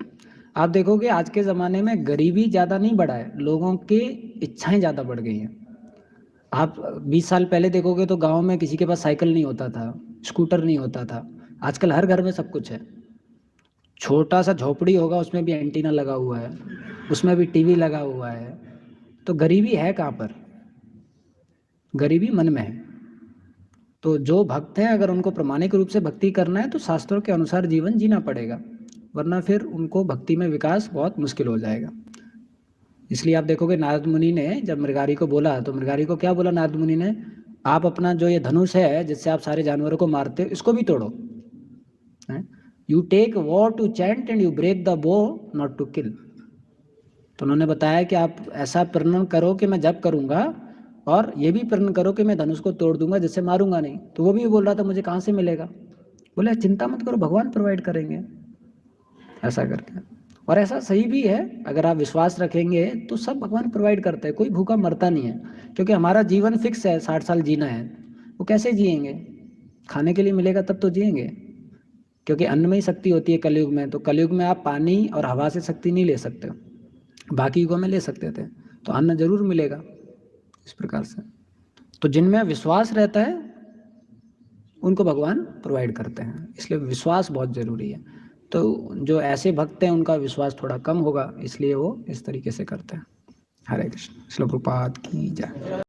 आप देखोगे आज के ज़माने में गरीबी ज़्यादा नहीं बढ़ा है, लोगों की इच्छाएं ज़्यादा बढ़ गई हैं। आप 20 साल पहले देखोगे तो गांव में किसी के पास साइकिल नहीं होता था, स्कूटर नहीं होता था। आजकल हर घर में सब कुछ है। छोटा सा झोपड़ी होगा उसमें भी एंटीना लगा हुआ है, उसमें भी टीवी लगा हुआ है। तो गरीबी है कहाँ पर? गरीबी मन में है। तो जो भक्त हैं अगर उनको प्रामाणिक रूप से भक्ति करना है तो शास्त्रों के अनुसार जीवन जीना पड़ेगा, वरना फिर उनको भक्ति में विकास बहुत मुश्किल हो जाएगा। इसलिए आप देखोगे नारद मुनि ने जब मृगारी को बोला तो मृगारी को क्या बोला नारद मुनि ने? आप अपना जो ये धनुष है जिससे आप सारे जानवरों को मारते हो इसको भी तोड़ो। You take war to chant and you break the bow not to kill. तो उन्होंने बताया कि आप ऐसा प्रण करो कि मैं जप करूंगा, और ये भी प्रण करो कि मैं धनुष को तोड़ दूंगा जिससे मारूंगा नहीं। तो वो भी बोल रहा था मुझे कहाँ से मिलेगा? बोले चिंता मत करो, भगवान प्रोवाइड करेंगे, ऐसा करके। और ऐसा सही भी है, अगर आप विश्वास रखेंगे तो सब भगवान प्रोवाइड करते हैं, कोई भूखा मरता नहीं है, क्योंकि हमारा जीवन फिक्स है, 60 साल जीना है। वो कैसे जिएंगे? खाने के लिए मिलेगा तब तो जिएंगे, क्योंकि अन्न में ही शक्ति होती है कलयुग में। तो कलयुग में आप पानी और हवा से शक्ति नहीं ले सकते, बाकी युगों में ले सकते थे, तो अन्न जरूर मिलेगा इस प्रकार से। तो जिनमें विश्वास रहता है उनको भगवान प्रोवाइड करते हैं, इसलिए विश्वास बहुत जरूरी है। तो जो ऐसे भक्त हैं उनका विश्वास थोड़ा कम होगा, इसलिए वो इस तरीके से करते हैं। हरे कृष्ण। श्रील प्रभुपाद की जय।